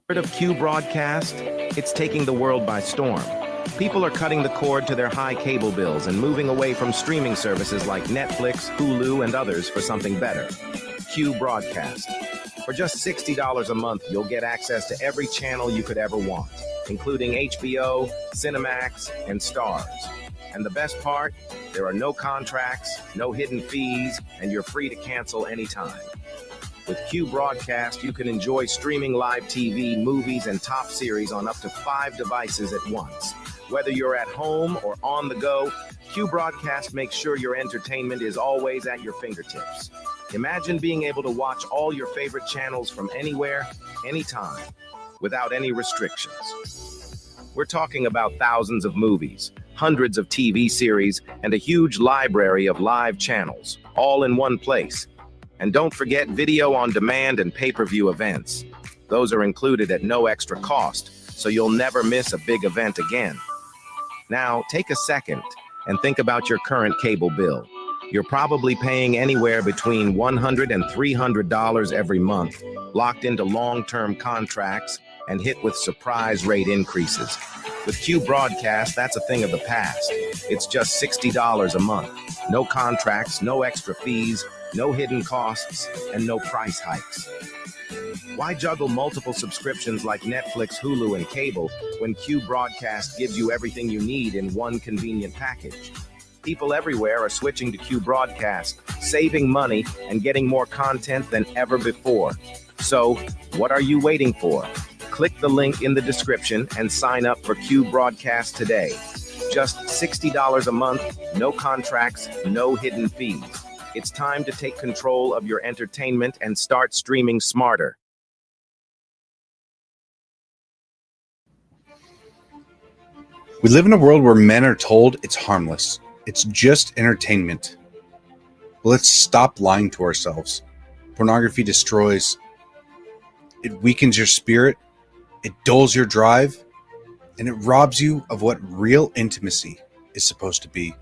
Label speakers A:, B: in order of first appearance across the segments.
A: Heard of Q broadcast? It's taking the world by storm. People are cutting the cord to their high cable bills and moving away from streaming services like Netflix, Hulu, and others for something better. Q broadcast. For just $60 a month, you'll get access to every channel you could ever want, including HBO, Cinemax, and Stars. And the best part? There are no contracts, no hidden fees, and you're free to cancel anytime. With Q Broadcast, you can enjoy streaming live TV, movies, and top series on up to 5 devices at once. Whether you're at home or on the go, Q Broadcast makes sure your entertainment is always at your fingertips. Imagine being able to watch all your favorite channels from anywhere, anytime, without any restrictions. We're talking about thousands of movies, hundreds of TV series, and a huge library of live channels, all in one place. And don't forget video on demand and pay-per-view events. Those are included at no extra cost, so you'll never miss a big event again. Now, take a second and think about your current cable bill. You're probably paying anywhere between $100 and $300 every month, locked into long-term contracts and hit with surprise rate increases. With Q Broadcast, that's a thing of the past. It's just $60 a month. No contracts, no extra fees, no hidden costs, and no price hikes. Why juggle multiple subscriptions like Netflix, Hulu, and cable when Q Broadcast gives you everything you need in one convenient package? People everywhere are switching to Q Broadcast, saving money and getting more content than ever before. So, what are you waiting for? Click the link in the description and sign up for Q Broadcast today. Just $60 a month, no contracts, no hidden fees. It's time to take control of your entertainment and start streaming smarter.
B: We live in a world where men are told it's harmless. It's just entertainment. But let's stop lying to ourselves. Pornography destroys. It weakens your spirit. It dulls your drive. And it robs you of what real intimacy is supposed to be.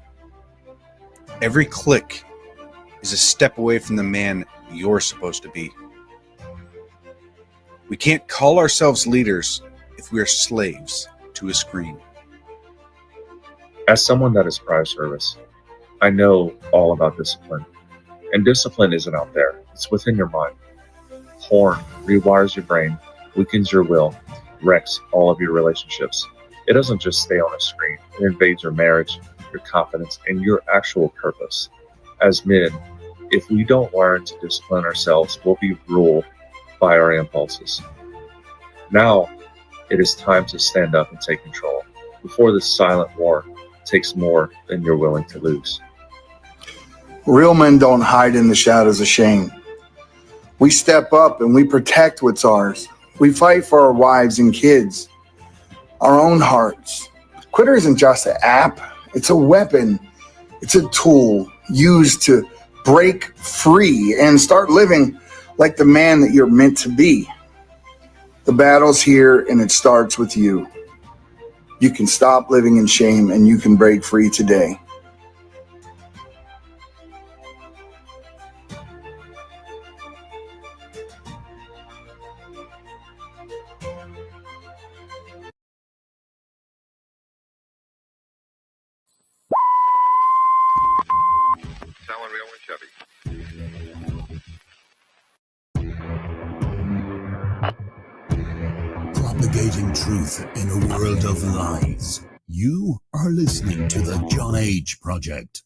B: Every click is a step away from the man you're supposed to be. We can't call ourselves leaders if we are slaves to a screen.
C: As someone that is prior service, I know all about discipline. And discipline isn't out there, it's within your mind. Porn rewires your brain, weakens your will, wrecks all of your relationships. It doesn't just stay on a screen, it invades your marriage, your confidence, and your actual purpose. As men, if we don't learn to discipline ourselves, we'll be ruled by our impulses. Now, it is time to stand up and take control before this silent war takes more than you're willing to lose.
D: Real men don't hide in the shadows of shame. We step up and we protect what's ours. We fight for our wives and kids, our own hearts. Twitter isn't just an app. It's a weapon. It's a tool used to break free and start living like the man that you're meant to be. The battle's here and it starts with you. You can stop living in shame and you can break free today.
E: Propagating truth in a world of lies. You are listening to the John H. Project.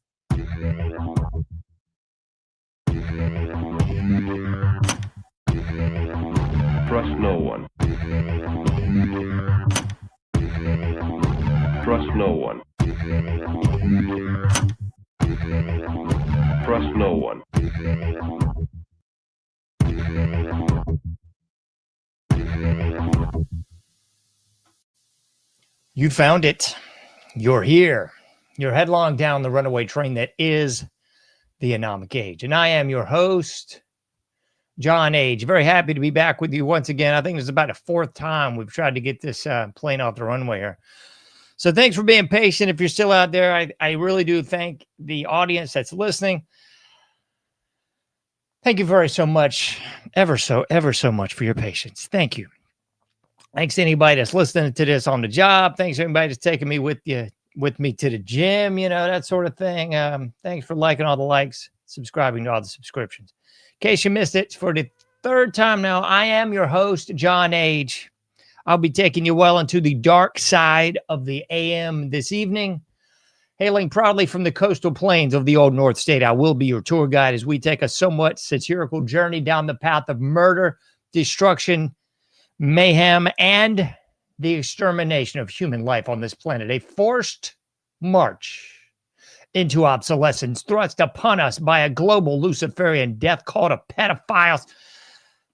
F: Trust no one. Trust no one. Trust no one.
G: You found it. You're here. You're headlong down the runaway train that is the anomic age. And I am your host, John H. Very happy to be back with you once again. I think it's about the fourth time we've tried to get this plane off the runway here. So thanks for being patient. If you're still out there, I really do thank the audience that's listening. Thank you very so much, ever so much for your patience. Thank you. Thanks to anybody that's listening to this on the job. Thanks to anybody that's taking me with me to the gym, that sort of thing. Thanks for liking all the likes, subscribing to all the subscriptions. In case you missed it, for the third time now, I am your host, John Age. I'll be taking you well into the dark side of the AM this evening. Hailing proudly from the coastal plains of the old North State, I will be your tour guide as we take a somewhat satirical journey down the path of murder, destruction, mayhem, and the extermination of human life on this planet. A forced march into obsolescence thrust upon us by a global Luciferian death cult of pedophiles.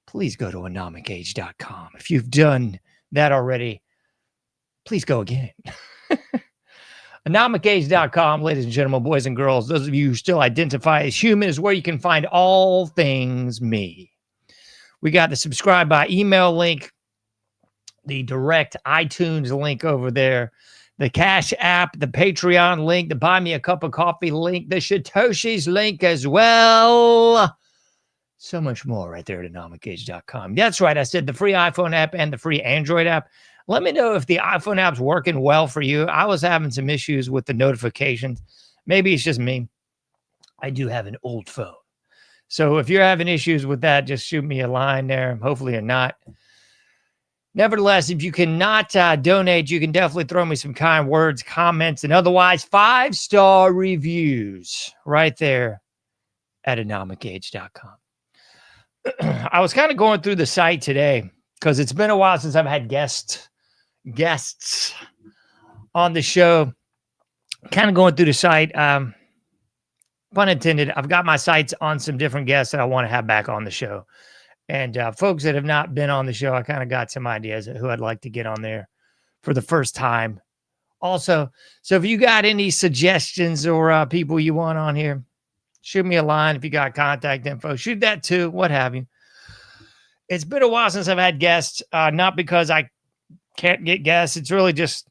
G: Please go to anomicage.com. If you've done that already, please go again. anomicage.com, ladies and gentlemen, boys and girls, those of you who still identify as human, is where you can find all things me. We got the subscribe by email link, the direct iTunes link over there, the Cash App, the Patreon link, the Buy Me a Cup of Coffee link, the Satoshis link as well. So much more right there at anomicage.com. That's right. I said the free iPhone app and the free Android app. Let me know if the iPhone app's working well for you. I was having some issues with the notifications. Maybe it's just me. I do have an old phone. So if you're having issues with that, just shoot me a line there. Hopefully you're not. Nevertheless, if you cannot donate, you can definitely throw me some kind words, comments, and otherwise 5-star reviews right there at anomicage.com. I was kind of going through the site today because it's been a while since I've had guests on the show. Kind of going through the site. Pun intended. I've got my sights on some different guests that I want to have back on the show. And folks that have not been on the show, I kind of got some ideas of who I'd like to get on there for the first time. Also, so if you got any suggestions or people you want on here, shoot me a line. If you got contact info, shoot that too, what have you. It's been a while since I've had guests, not because I can't get guests. It's really just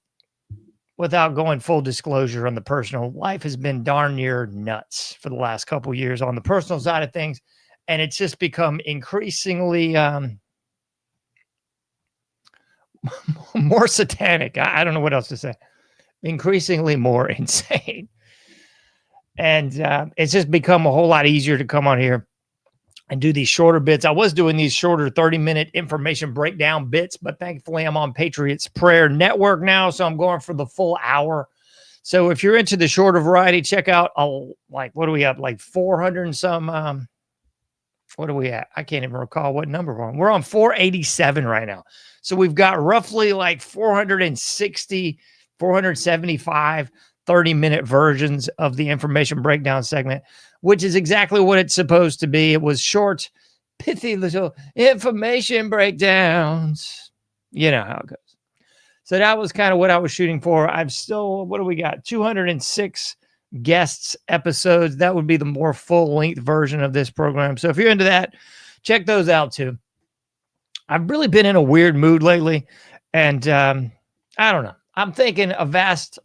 G: without going full disclosure on the personal. Life has been darn near nuts for the last couple of years on the personal side of things. And it's just become increasingly more satanic. I don't know what else to say. Increasingly more insane. And it's just become a whole lot easier to come on here and do these shorter bits. I was doing these shorter 30-minute information breakdown bits, but thankfully I'm on Patriot's Prayer Network now, so I'm going for the full hour. So if you're into the shorter variety, check out, what do we have? Like 400 and some... what are we at? I can't even recall what number we're on. We're on 487 right now. So we've got roughly like 460, 475 30-minute versions of the information breakdown segment, which is exactly what it's supposed to be. It was short, pithy little information breakdowns. You know how it goes. So that was kind of what I was shooting for. I've still, what do we got? 206 guests episodes. That would be the more full-length version of this program. So if you're into that, check those out too. I've really been in a weird mood lately, and I don't know. I'm thinking a vast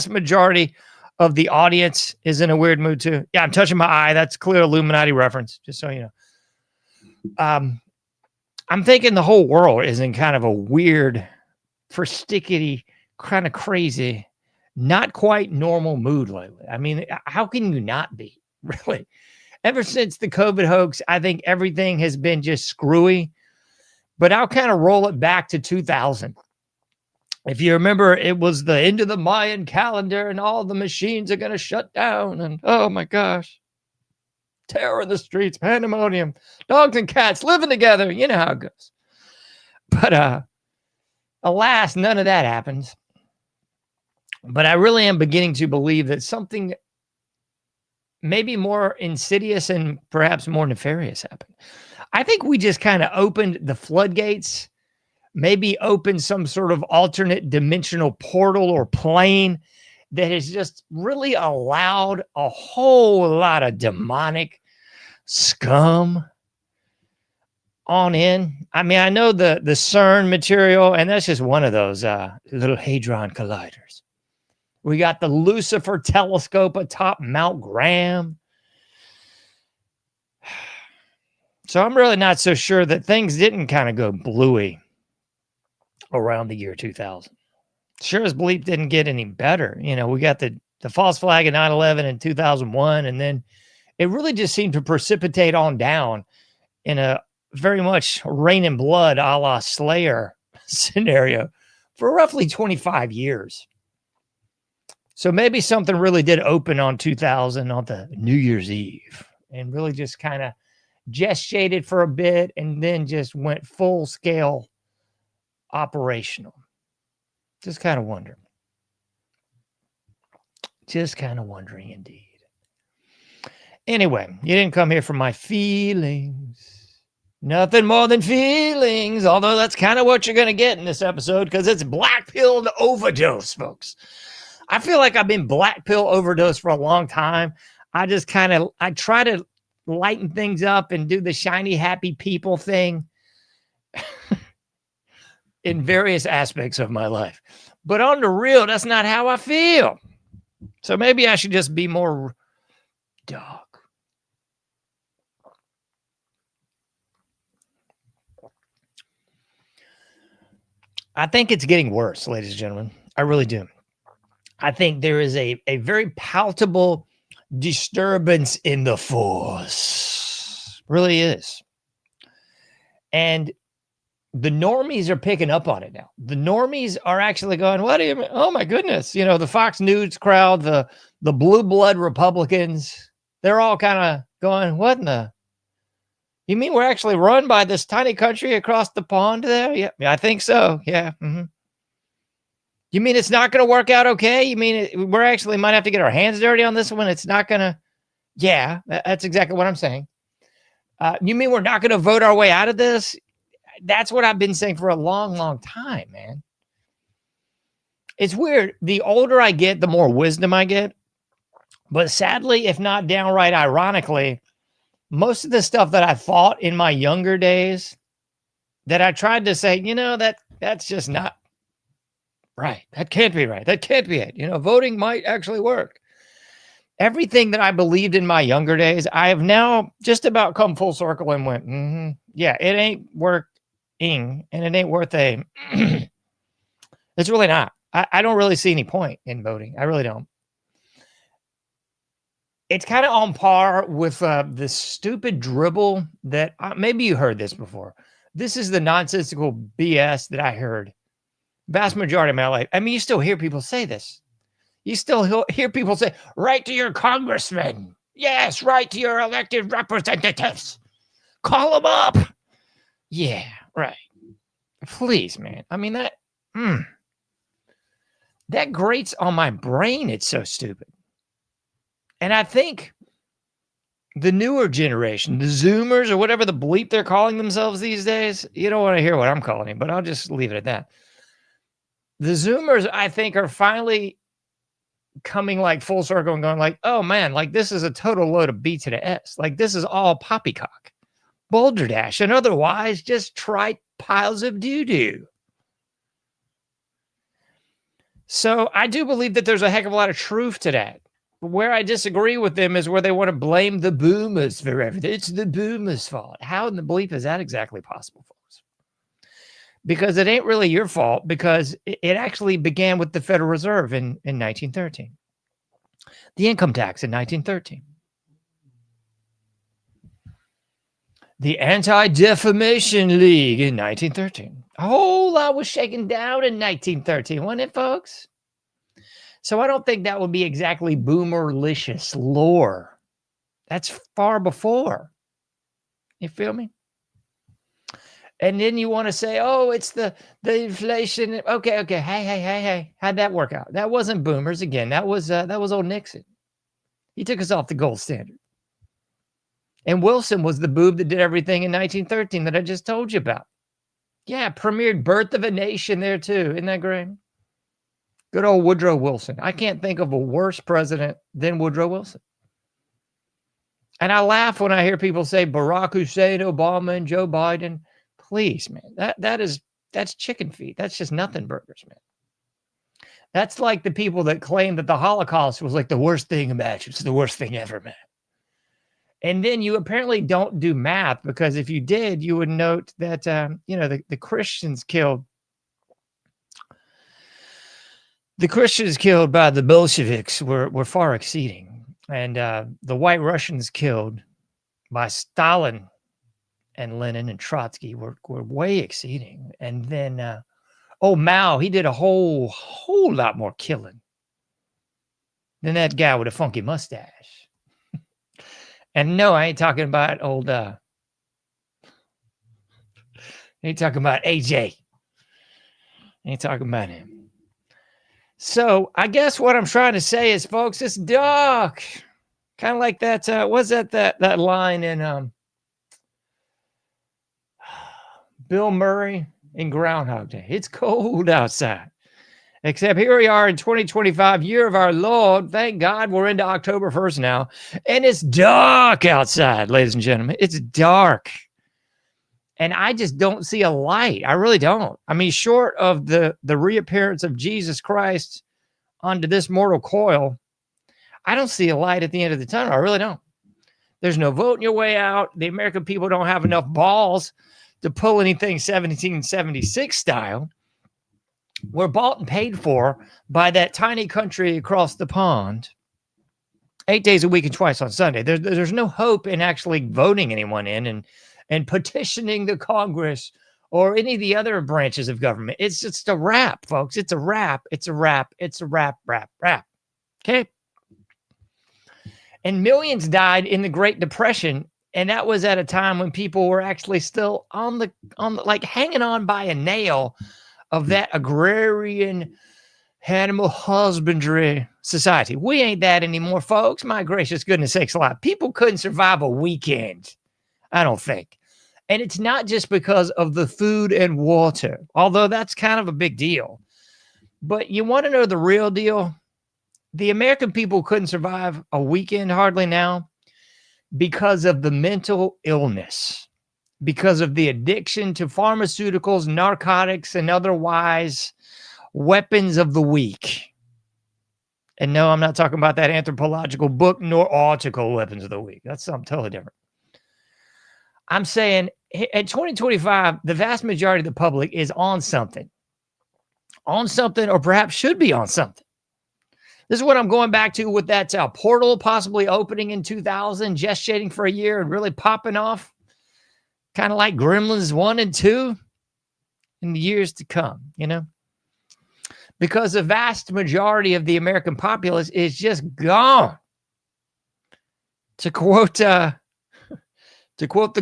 G: majority of the audience is in a weird mood too. Yeah, I'm touching my eye. That's a clear Illuminati reference, just so you know. I'm thinking the whole world is in kind of a weird, perstickety, kind of crazy, not quite normal mood lately. I mean, how can you not be, really? Ever since the COVID hoax, I think everything has been just screwy. But I'll kind of roll it back to 2000. If you remember, it was the end of the Mayan calendar and all the machines are going to shut down. And oh my gosh, terror in the streets, pandemonium, dogs and cats living together. You know how it goes. But alas, none of that happens. But I really am beginning to believe that something maybe more insidious and perhaps more nefarious happened. I think we just kind of opened the floodgates, maybe opened some sort of alternate dimensional portal or plane that has just really allowed a whole lot of demonic scum on in. I mean, I know the CERN material, and that's just one of those little hadron colliders. We got the Lucifer telescope atop Mount Graham. So I'm really not so sure that things didn't kind of go bluey around the year 2000. Sure as bleep didn't get any better. You know, we got the false flag of 9/11 in 2001, and then it really just seemed to precipitate on down in a very much rain and blood a la Slayer scenario for roughly 25 years. So maybe something really did open on 2000 on the New Year's Eve and really just kind of gestated for a bit and then just went full scale operational. Just kind of wondering. Just kind of wondering indeed. Anyway, you didn't come here for my feelings. Nothing more than feelings, although that's kind of what you're going to get in this episode because it's black pill overdose, folks. I feel like I've been black pill overdose for a long time. I try to lighten things up and do the shiny, happy people thing in various aspects of my life. But on the real, that's not how I feel. So maybe I should just be more dark. I think it's getting worse, ladies and gentlemen. I really do. I think there is a very palpable disturbance in the force. Really is. And the normies are picking up on it now. The normies are actually going, what do you mean? Oh my goodness. You know, the Fox News crowd, the blue blood Republicans, they're all kind of going, what in the? You mean we're actually run by this tiny country across the pond there? Yeah, I think so. Yeah. Mm-hmm. You mean it's not going to work out okay? You mean we're actually might have to get our hands dirty on this one? It's not going to. Yeah, that's exactly what I'm saying. You mean we're not going to vote our way out of this? That's what I've been saying for a long, long time, man. It's weird. The older I get, the more wisdom I get. But sadly, if not downright ironically, most of the stuff that I thought in my younger days that I tried to say, you know, that's just not right. That can't be right. That can't be it. You know, voting might actually work. Everything that I believed in my younger days, I have now just about come full circle and went, yeah, it ain't working and it ain't worth a, it's really not. I don't really see any point in voting. I really don't. It's kind of on par with the stupid dribble that maybe you heard this before. This is the nonsensical BS that I heard. Vast majority of my life. I mean, you still hear people say this. You still hear people say, write to your congressman. Yes, write to your elected representatives. Call them up. Yeah, right. Please, man. I mean, that grates on my brain. It's so stupid. And I think the newer generation, the Zoomers or whatever the bleep they're calling themselves these days, you don't want to hear what I'm calling it, but I'll just leave it at that. The Zoomers, I think, are finally coming like full circle and going like, oh man, like this is a total load of B to the S. Like this is all poppycock, balderdash, and otherwise just trite piles of doo-doo. So I do believe that there's a heck of a lot of truth to that. Where I disagree with them is where they want to blame the boomers for everything. It's the boomers' fault. How in the bleep is that exactly possible, folks? Because it ain't really your fault, because it actually began with the Federal Reserve in 1913. The income tax in 1913. The Anti-Defamation League in 1913. A whole lot was shaken down in 1913, wasn't it, folks? So I don't think that would be exactly boomerlicious lore. That's far before. You feel me? And then you want to say, oh, it's the inflation. Okay. Hey. How'd that work out? That wasn't boomers again. That was old Nixon. He took us off the gold standard. And Wilson was the boob that did everything in 1913 that I just told you about. Yeah, premiered Birth of a Nation there too. Isn't that great? Good old Woodrow Wilson. I can't think of a worse president than Woodrow Wilson. And I laugh when I hear people say Barack Hussein, Obama, and Joe Biden. Please, man, that's chicken feet. That's just nothing burgers, man. That's like the people that claim that the Holocaust was like the worst thing imagined. It's the worst thing ever, man. And then you apparently don't do math, because if you did, you would note that, the Christians killed The Christians killed by the Bolsheviks were far exceeding. And the white Russians killed by Stalin and Lenin and Trotsky were way exceeding. And then, Mao, he did a whole lot more killing than that guy with a funky mustache. And no, I ain't talking about old, I ain't talking about AJ. I ain't talking about him. So I guess what I'm trying to say is, folks, it's dark. Kind of like that, what's that line in Bill Murray in Groundhog Day? It's cold outside. Except here we are in 2025, year of our Lord. Thank God we're into October 1st now. And it's dark outside, ladies and gentlemen. It's dark. And I just don't see a light. I really don't. I mean, short of the reappearance of Jesus Christ onto this mortal coil, I don't see a light at the end of the tunnel. I really don't. There's no voting your way out. The American people don't have enough balls to pull anything 1776 style. We're bought and paid for by that tiny country across the pond, 8 days a week and twice on Sunday. There's no hope in actually voting anyone in and petitioning the Congress or any of the other branches of government. It's just a wrap, folks. It's a wrap. It's a wrap. It's a wrap. Okay. And millions died in the Great Depression. And that was at a time when people were actually still on the like hanging on by a nail of that agrarian animal husbandry society. We ain't that anymore, folks. My gracious goodness sakes alive. People couldn't survive a weekend, I don't think. And it's not just because of the food and water, although that's kind of a big deal. But you want to know the real deal? The American people couldn't survive a weekend hardly now because of the mental illness, because of the addiction to pharmaceuticals, narcotics, and otherwise weapons of the weak. And no, I'm not talking about that anthropological book nor article, Weapons of the Weak. That's something totally different. I'm saying at 2025, the vast majority of the public is on something, or perhaps should be on something. This is what I'm going back to with that portal possibly opening in 2000, gestating for a year and really popping off, kind of like Gremlins 1 and 2 in the years to come, you know? Because the vast majority of the American populace is just gone. To quote the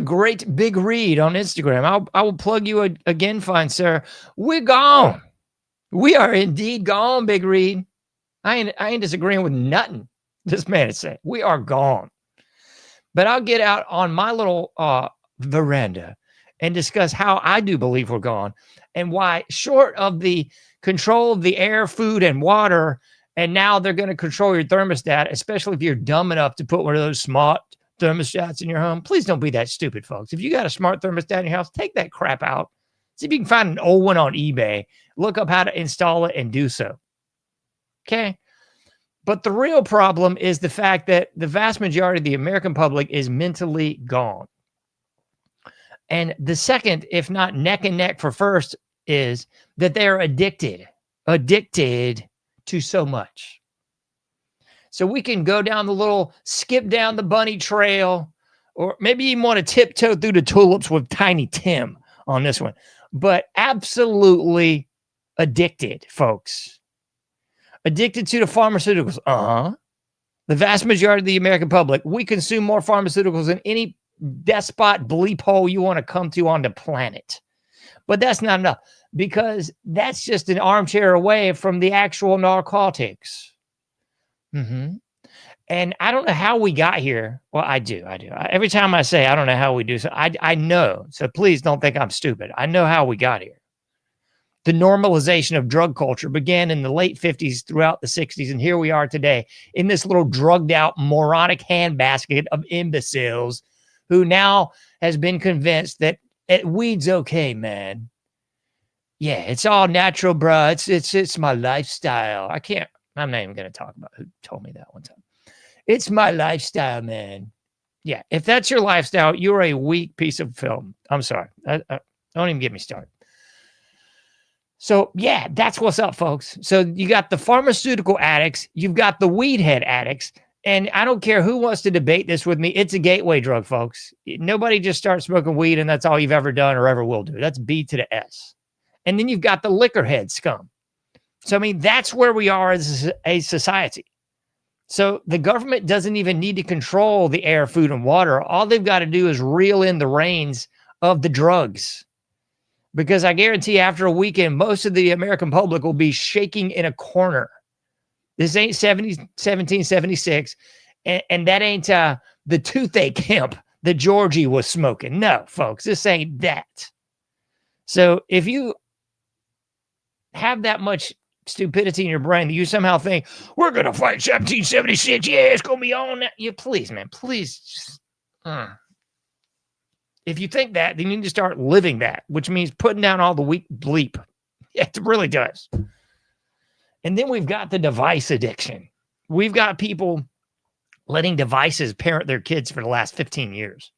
G: great Big Read on Instagram, I will plug you again, fine sir. We're gone. We are indeed gone, Big Read. I ain't disagreeing with nothing this man is saying. We are gone. But I'll get out on my little veranda and discuss how I do believe we're gone and why, short of the control of the air, food, and water, and now they're going to control your thermostat, especially if you're dumb enough to put one of those smart thermostats in your home. Please don't be that stupid, folks. If you got a smart thermostat in your house, take that crap out. See if you can find an old one on eBay. Look up how to install it and do so. Okay? But the real problem is the fact that the vast majority of the American public is mentally gone. And the second, if not neck and neck for first, is that they're addicted to so much. So we can go down the little, skip down the bunny trail, or maybe you want to tiptoe through the tulips with Tiny Tim on this one. But absolutely addicted, folks. Addicted to the pharmaceuticals. The vast majority of the American public, we consume more pharmaceuticals than any despot bleep hole you want to come to on the planet. But that's not enough, because that's just an armchair away from the actual narcotics. And I don't know how we got here. Well, I do. Every time I say I don't know how we do so, I know. So please don't think I'm stupid. I know how we got here. The normalization of drug culture began in the late 50s throughout the 60s, and here we are today in this little drugged out, moronic handbasket of imbeciles who now has been convinced that weed's okay, man. Yeah, it's all natural, bro. It's my lifestyle. I'm not even going to talk about who told me that one time. It's my lifestyle, man. Yeah, if that's your lifestyle, you're a weak piece of film. I'm sorry. Don't even get me started. So, yeah, that's what's up, folks. So you got the pharmaceutical addicts, you've got the weed head addicts, and I don't care who wants to debate this with me. It's a gateway drug, folks. Nobody just starts smoking weed and that's all you've ever done or ever will do. That's B to the S. And then you've got the liquor head scum. So, I mean, that's where we are as a society. So the government doesn't even need to control the air, food, and water. All they've got to do is reel in the reins of the drugs. Because I guarantee after a weekend, most of the American public will be shaking in a corner. This ain't 1776, and that ain't the toothache hemp that Georgie was smoking. No, folks, this ain't that. So if you have that much stupidity in your brain that you somehow think, we're going to fight 1776, yeah, it's going to be on that. You please, man, please just... If you think that, then you need to start living that, which means putting down all the weak bleep. It really does. And then we've got the device addiction. We've got people letting devices parent their kids for the last 15 years.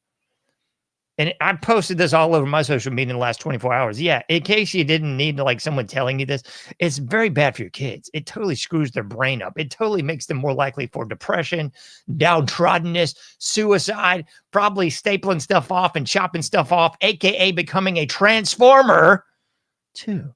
G: And I posted this all over my social media in the last 24 hours. Yeah, in case you didn't need like someone telling you this, it's very bad for your kids. It totally screws their brain up. It totally makes them more likely for depression, downtroddenness, suicide, probably stapling stuff off and chopping stuff off, aka becoming a transformer too.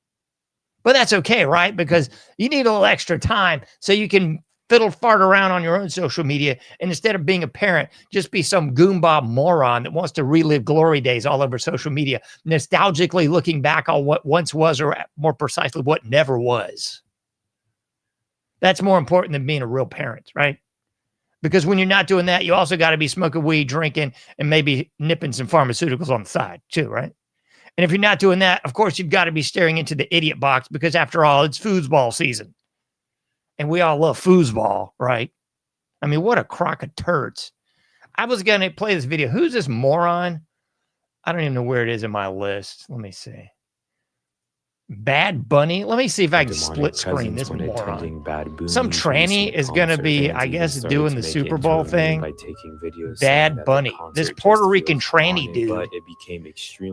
G: But that's okay, right? Because you need a little extra time so you can fiddle fart around on your own social media, and instead of being a parent, just be some goomba moron that wants to relive glory days all over social media, nostalgically looking back on what once was, or more precisely, what never was. That's more important than being a real parent, right? Because when you're not doing that, you also got to be smoking weed, drinking, and maybe nipping some pharmaceuticals on the side too, right? And if you're not doing that, of course, you've got to be staring into the idiot box, because after all, it's foosball season. And we all love foosball, right? I mean, what a crock of turds. I was going to play this video. Who's this moron? I don't even know where it is in my list. Let me see. Bad Bunny. Let me see if I can split screen this moron. Some tranny is going to be, I guess, doing the Super Bowl thing. Bad Bunny. This Puerto Rican tranny dude.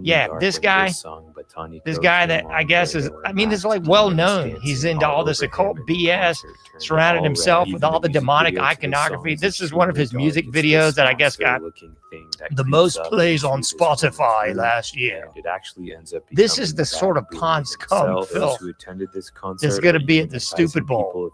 G: Yeah, this guy that I guess is, I mean, this is like well known. He's into all this occult BS, surrounded himself with all the demonic iconography. This is one of his music videos that I guess got the most plays on Spotify last year. This is the sort of Pond Scum film that's going to be at the Stupid Bowl.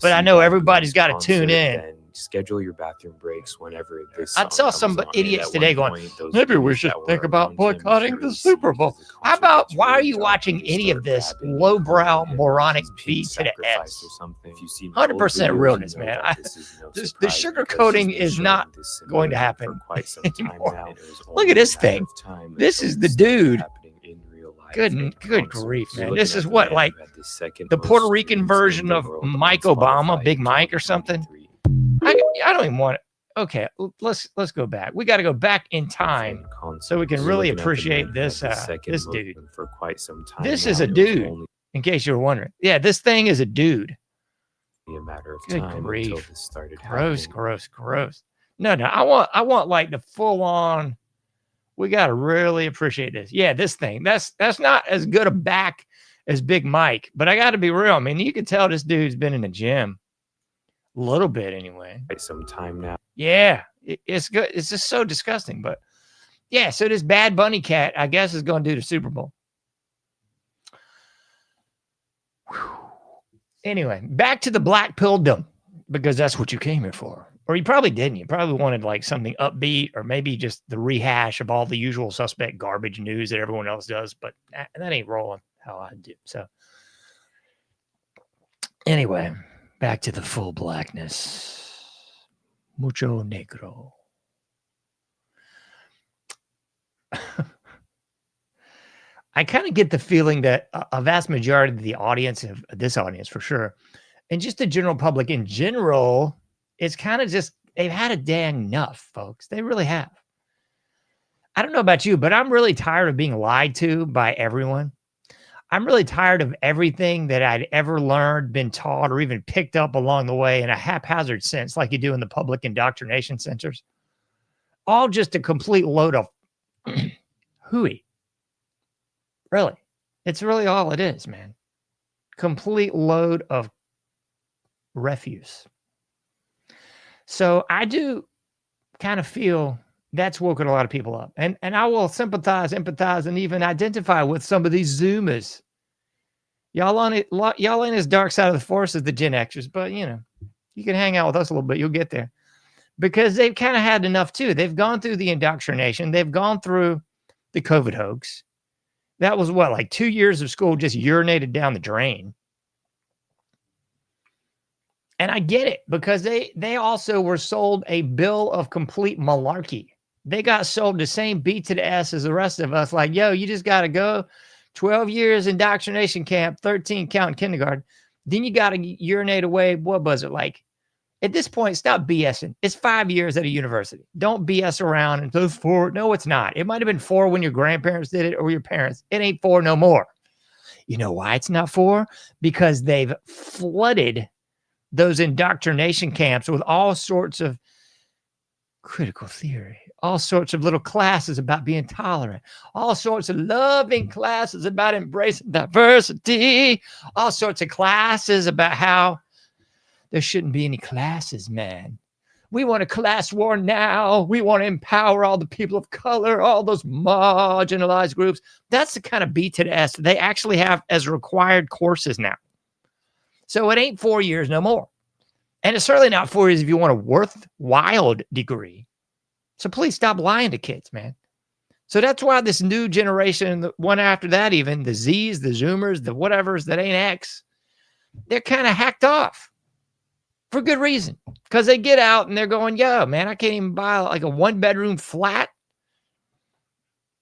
G: But I know everybody's got to tune in.
H: Schedule your bathroom breaks whenever this.
G: I saw some idiots today going, maybe we should think about boycotting the Super Bowl. How about, why are you watching any of this lowbrow, moronic B to the S? 100% realness, man. The sugarcoating is not going to happen anymore. Look at this thing. This is the dude. Good grief, man. This is what, like the Puerto Rican version of Mike Obama, Big Mike or something? I don't even want it. Okay, let's go back. We got to go back in time so we can really appreciate this this dude.
H: For quite some time.
G: This is a dude, in case you were wondering. Yeah, this thing is a dude.
H: A matter of
G: Good
H: time
G: grief.
H: until this started
G: Gross,
H: happening.
G: gross. No, I want like the full on. We got to really appreciate this. Yeah, this thing. That's not as good a back as Big Mike, but I got to be real. I mean, you can tell this dude's been in the gym. A little bit anyway.
H: Quite some time now.
G: Yeah, it's good. It's just so disgusting. But yeah, so this Bad Bunny cat, I guess, is going to do the Super Bowl. Whew. Anyway, back to the black pilldom, because that's what you came here for. Or you probably didn't. You probably wanted like something upbeat, or maybe just the rehash of all the usual suspect garbage news that everyone else does. But that ain't rolling how I do. So anyway, back to the full blackness. Mucho negro. I kind of get the feeling that a vast majority of the audience, of this audience for sure, and just the general public in general, it's kind of just, they've had a dang enough, folks. They really have. I don't know about you, but I'm really tired of being lied to by everyone. I'm really tired of everything that I'd ever learned, been taught, or even picked up along the way in a haphazard sense, like you do in the public indoctrination centers. All just a complete load of hooey. Really. It's really all it is, man. Complete load of refuse. So I do kind of feel that's woken a lot of people up. And I will sympathize, empathize, and even identify with some of these Zoomers. Y'all ain't as dark side of the force as the Gen Xers, but you can hang out with us a little bit. You'll get there. Because they've kind of had enough too. They've gone through the indoctrination. They've gone through the COVID hoax. That was what, like 2 years of school just urinated down the drain. And I get it, because they also were sold a bill of complete malarkey. They got sold the same B to the S as the rest of us. Like, yo, you just got to go 12 years indoctrination camp, 13 count kindergarten. Then you got to urinate away. What was it like? At this point, stop BSing. It's 5 years at a university. Don't BS around and those 4. No, it's not. It might have been 4 when your grandparents did it or your parents. It ain't 4 no more. You know why it's not 4? Because they've flooded those indoctrination camps with all sorts of critical theory, all sorts of little classes about being tolerant, all sorts of loving classes about embracing diversity, all sorts of classes about how there shouldn't be any classes, man. We want a class war now. We want to empower all the people of color, all those marginalized groups. That's the kind of B to the S they actually have as required courses now. So it ain't 4 years no more. And it's certainly not 4 years if you want a worthwhile degree. So please stop lying to kids, man. So that's why this new generation, the one after that even, the Z's, the Zoomers, the whatevers that ain't X, they're kind of hacked off for good reason. Because they get out and they're going, yo, man, I can't even buy like a 1-bedroom flat.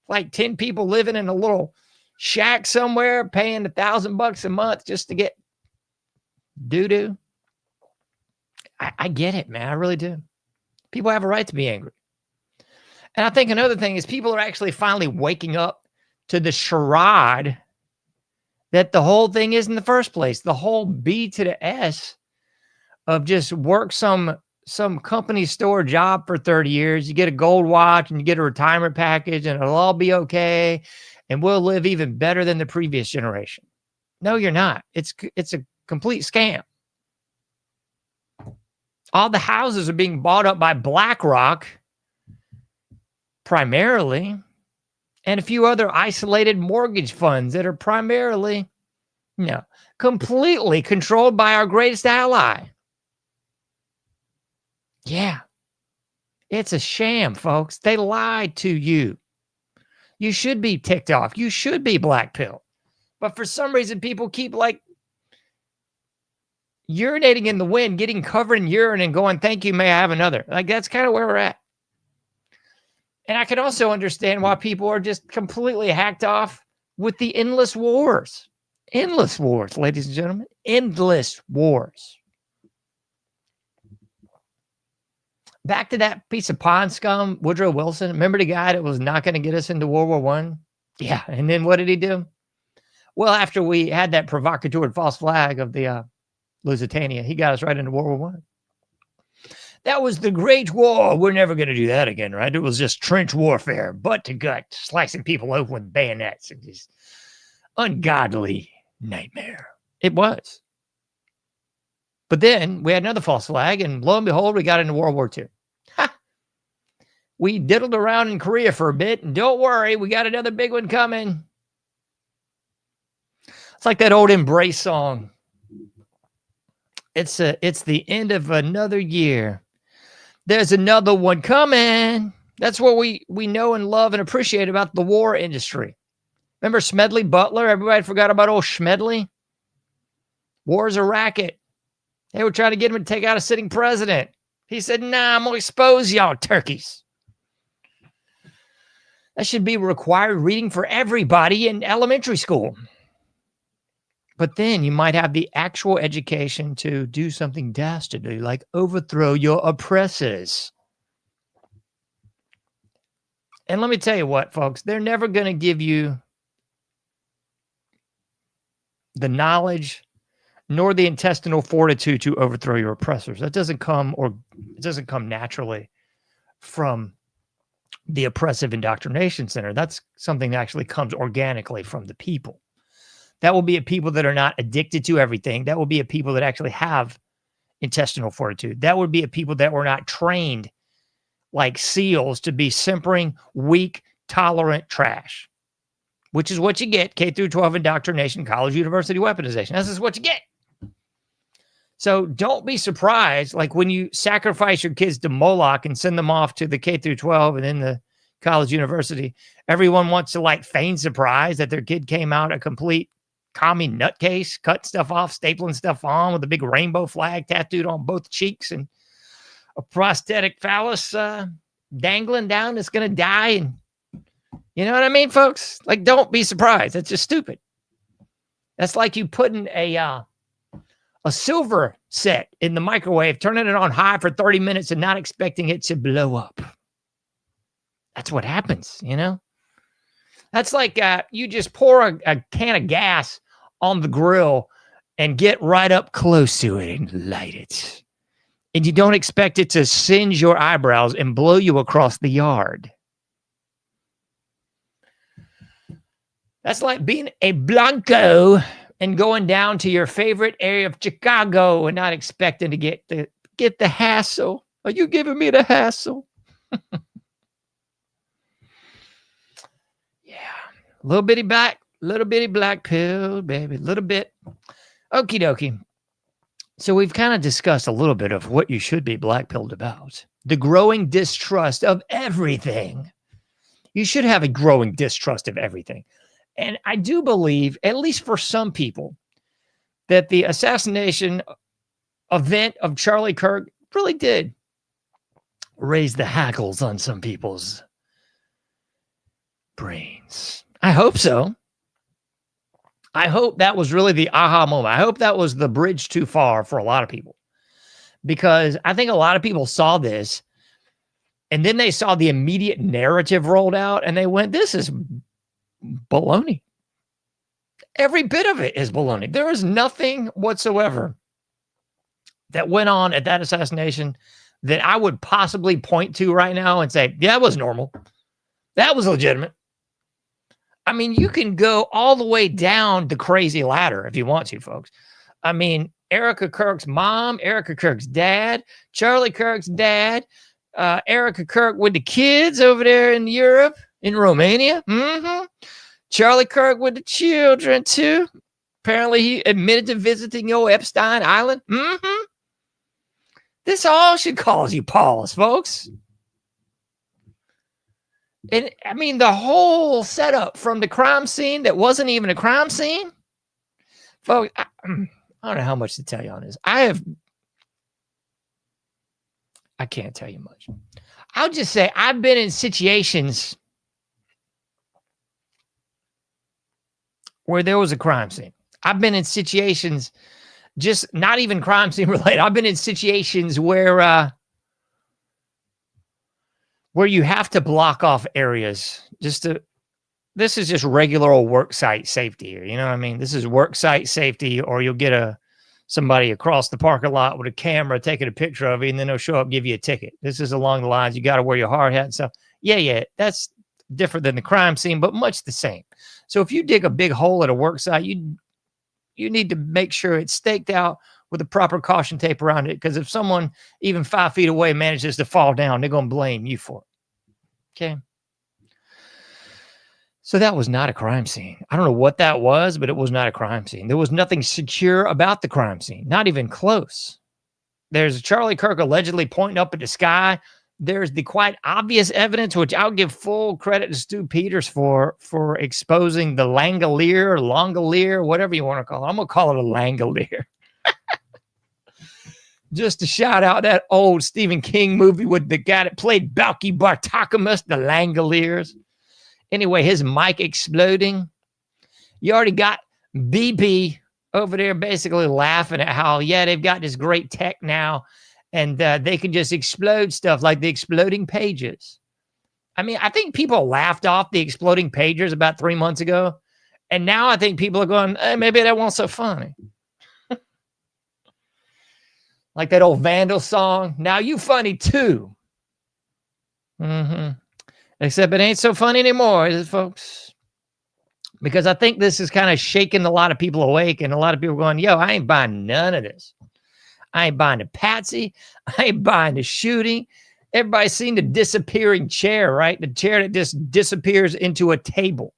G: Like 10 people living in a little shack somewhere, paying $1,000 a month just to get doo-doo. I get it, man. I really do. People have a right to be angry. And I think another thing is people are actually finally waking up to the charade that the whole thing is in the first place. The whole B to the S of just work some company store job for 30 years. You get a gold watch and you get a retirement package and it'll all be okay. And we'll live even better than the previous generation. No, you're not. It's a complete scam. All the houses are being bought up by BlackRock, primarily, and a few other isolated mortgage funds that are primarily, completely controlled by our greatest ally. Yeah. It's a sham, folks. They lied to you. You should be ticked off. You should be blackpilled. But for some reason, people keep urinating in the wind, getting covered in urine and going, thank you, may I have another? Like, that's kind of where we're at. And I can also understand why people are just completely hacked off with the endless wars. Endless wars, ladies and gentlemen. Endless wars. Back to that piece of pond scum, Woodrow Wilson. Remember the guy that was not going to get us into World War I? Yeah, and then what did he do? Well, after we had that provocateur false flag of the Lusitania, he got us right into World War I. That was the Great War. We're never going to do that again, right? It was just trench warfare, butt to gut, slicing people open with bayonets. And just ungodly nightmare. It was. But then we had another false flag, and lo and behold, we got into World War II. Ha! We diddled around in Korea for a bit, and don't worry, we got another big one coming. It's like that old Embrace song. It's the end of another year. There's another one coming. That's what we know and love and appreciate about the war industry. Remember Smedley Butler? Everybody forgot about old Smedley? War's a racket. They were trying to get him to take out a sitting president. He said, nah, I'm going to expose y'all turkeys. That should be required reading for everybody in elementary school. But then you might have the actual education to do something dastardly, like overthrow your oppressors. And let me tell you what, folks, they're never going to give you the knowledge nor the intestinal fortitude to overthrow your oppressors. That doesn't come naturally from the oppressive indoctrination center. That's something that actually comes organically from the people. That will be a people that are not addicted to everything. That will be a people that actually have intestinal fortitude. That would be a people that were not trained like SEALs to be simpering, weak, tolerant trash, which is what you get. K through 12 indoctrination, college, university weaponization. This is what you get. So don't be surprised, like when you sacrifice your kids to Moloch and send them off to the K through 12 and then the college, university, everyone wants to like feign surprise that their kid came out a complete commie nutcase, cut stuff off, stapling stuff on with a big rainbow flag tattooed on both cheeks and a prosthetic phallus dangling down that's going to die. And you know what I mean, folks? Like, don't be surprised. That's just stupid. That's like you putting a silver set in the microwave, turning it on high for 30 minutes and not expecting it to blow up. That's what happens, you know? That's like you just pour a can of gas on the grill and get right up close to it and light it. And you don't expect it to singe your eyebrows and blow you across the yard. That's like being a Blanco and going down to your favorite area of Chicago and not expecting to get the hassle. Are you giving me the hassle? Yeah. Little bitty black pill, baby. Little bit. Okie dokie. So we've kind of discussed a little bit of what you should be black pilled about. The growing distrust of everything. You should have a growing distrust of everything. And I do believe, at least for some people, that the assassination event of Charlie Kirk really did raise the hackles on some people's brains. I hope so. I hope that was really the aha moment. I hope that was the bridge too far for a lot of people. Because I think a lot of people saw this, and then they saw the immediate narrative rolled out, and they went, this is baloney. Every bit of it is baloney. There is nothing whatsoever that went on at that assassination that I would possibly point to right now and say, yeah, that was normal. That was legitimate. I mean, you can go all the way down the crazy ladder if you want to, folks. I mean, Erica Kirk's mom, Erica Kirk's dad, Charlie Kirk's dad, Erica Kirk with the kids over there in Europe, in Romania. Mm-hmm. Charlie Kirk with the children, too. Apparently, he admitted to visiting Epstein Island. Mm-hmm. This all should cause you pause, folks. And I mean, the whole setup from the crime scene that wasn't even a crime scene. Folks, I don't know how much to tell you on this. I can't tell you much. I'll just say I've been in situations where there was a crime scene. I've been in situations, just not even crime scene related. I've been in situations where you have to block off areas this is just regular old work site safety here. You know what I mean? This is work site safety, or you'll get somebody across the parking lot with a camera taking a picture of you, and then they'll show up, give you a ticket. This is along the lines, you got to wear your hard hat and stuff. Yeah, that's different than the crime scene, but much the same. So if you dig a big hole at a work site, you need to make sure it's staked out with the proper caution tape around it, because if someone even 5 feet away manages to fall down, they're going to blame you for it. Okay? So that was not a crime scene. I don't know what that was, but it was not a crime scene. There was nothing secure about the crime scene, not even close. There's Charlie Kirk allegedly pointing up at the sky. There's the quite obvious evidence, which I'll give full credit to Stu Peters for exposing the Langolier, whatever you want to call it. I'm going to call it a Langolier. Just to shout out that old Stephen King movie with the guy that played Balky Bartokomous, the Langoliers. Anyway, his mic exploding. You already got BP over there basically laughing at how, yeah, they've got this great tech now, and they can just explode stuff like the exploding pages. I mean, I think people laughed off the exploding pages about 3 months ago, and now I think people are going, maybe that wasn't so funny. Like that old Vandal song, now you funny too. Mm-hmm. Except it ain't so funny anymore, is it, folks? because I think this is kind of shaking a lot of people awake, and a lot of people going, yo, I ain't buying none of this. I ain't buying the patsy. I ain't buying the shooting. Everybody's seen the disappearing chair, right? The chair that just disappears into a table.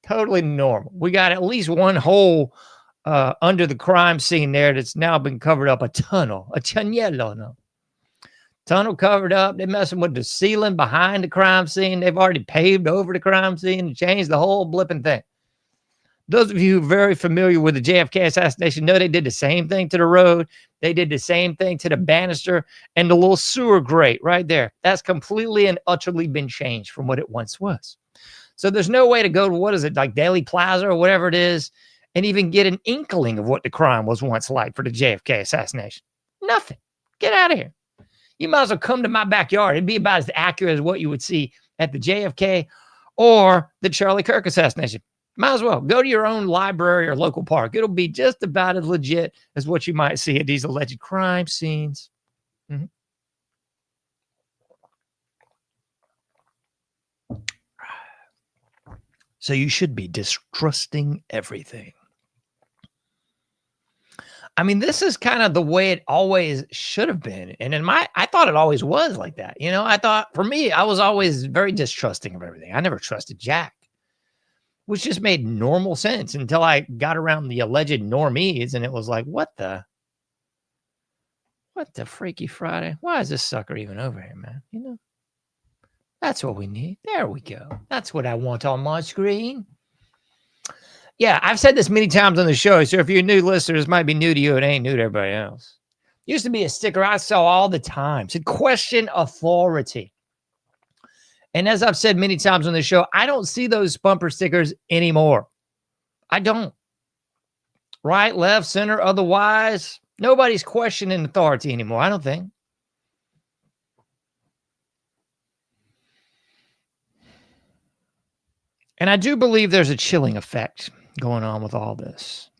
G: Totally normal. We got at least one hole under the crime scene there that's now been covered up. A tunnel, a tunnel, no. Tunnel covered up. They're messing with the ceiling behind the crime scene. They've already paved over the crime scene and changed the whole blipping thing. Those of you who are very familiar with the JFK assassination know they did the same thing to the road. They did the same thing to the banister and the little sewer grate right there. That's completely and utterly been changed from what it once was. So there's no way to go to, what is it, like Daily Plaza or whatever it is, and even get an inkling of what the crime was once like for the JFK assassination. Nothing. Get out of here. You might as well come to my backyard. It'd be about as accurate as what you would see at the JFK or the Charlie Kirk assassination. Might as well go to your own library or local park. It'll be just about as legit as what you might see at these alleged crime scenes. Mm-hmm. So you should be distrusting everything. I mean, this is kind of the way it always should have been. And I thought it always was like that. You know, I thought, for me, I was always very distrusting of everything. I never trusted Jack, which just made normal sense until I got around the alleged normies, and it was like, what the Freaky Friday? Why is this sucker even over here, man? You know, that's what we need. There we go. That's what I want on my screen. Yeah, I've said this many times on the show, so if you're new listeners, it might be new to you. It ain't new to everybody else. Used to be a sticker I saw all the time. It said, question authority. And as I've said many times on the show, I don't see those bumper stickers anymore. I don't. Right, left, center, otherwise. Nobody's questioning authority anymore, I don't think. And I do believe there's a chilling effect going on with all this.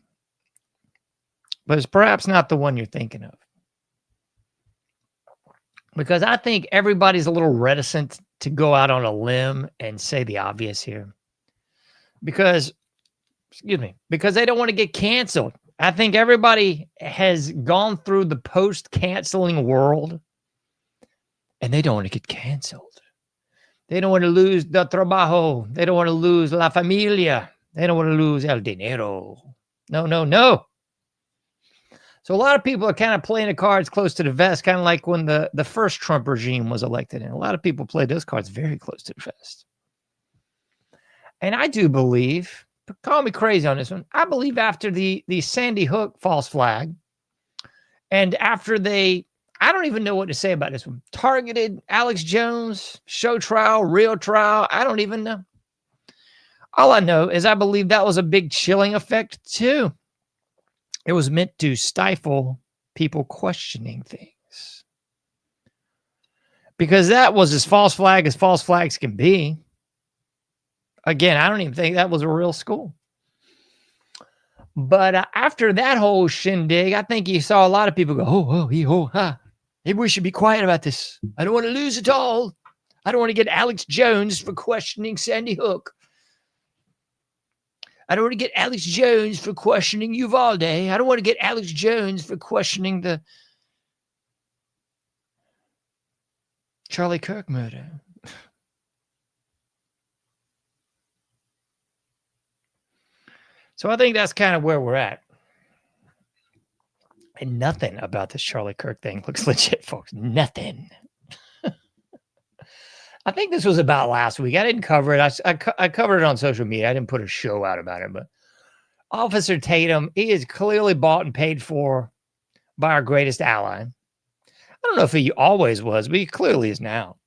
G: But it's perhaps not the one you're thinking of. Because I think everybody's a little reticent to go out on a limb and say the obvious here. Because they don't want to get canceled. I think everybody has gone through the post-canceling world and they don't want to get canceled. They don't want to lose the trabajo. They don't want to lose la familia. They don't want to lose el dinero. No. So a lot of people are kind of playing the cards close to the vest, kind of like when the first Trump regime was elected. And a lot of people played those cards very close to the vest. And I do believe, call me crazy on this one, I believe after the Sandy Hook false flag, and after I don't even know what to say about this one, targeted Alex Jones, show trial, real trial, I don't even know. All I know is I believe that was a big chilling effect too. It was meant to stifle people questioning things. Because that was as false flags can be. Again, I don't even think that was a real school. But after that whole shindig, I think you saw a lot of people go, maybe we should be quiet about this. I don't want to lose it all. I don't want to get Alex Jones for questioning Sandy Hook. I don't want to get Alex Jones for questioning Uvalde. I don't want to get Alex Jones for questioning the Charlie Kirk murder. So I think that's kind of where we're at. And nothing about this Charlie Kirk thing looks legit, folks. Nothing. I think this was about last week. I didn't cover it. I covered it on social media. I didn't put a show out about it. But Officer Tatum, he is clearly bought and paid for by our greatest ally. I don't know if he always was, but he clearly is now.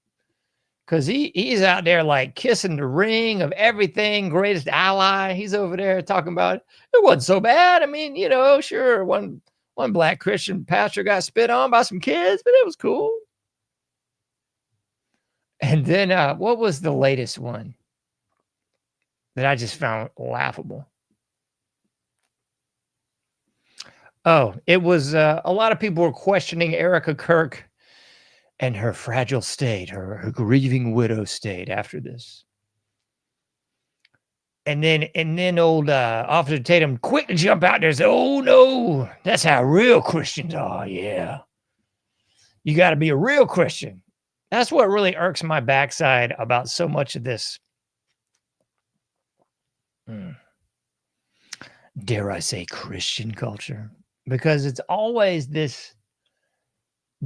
G: Because he's out there like kissing the ring of everything, greatest ally. He's over there talking about it wasn't so bad. I mean, you know, sure, one black Christian pastor got spit on by some kids, but it was cool. And then what was the latest one that I just found laughable? Oh, it was a lot of people were questioning Erica Kirk and her fragile state, her grieving widow state after this. And then old Officer Tatum quick to jump out there and say, oh no, that's how real Christians are. Yeah. You got to be a real Christian. That's what really irks my backside about so much of this. Dare I say Christian culture? Because it's always this,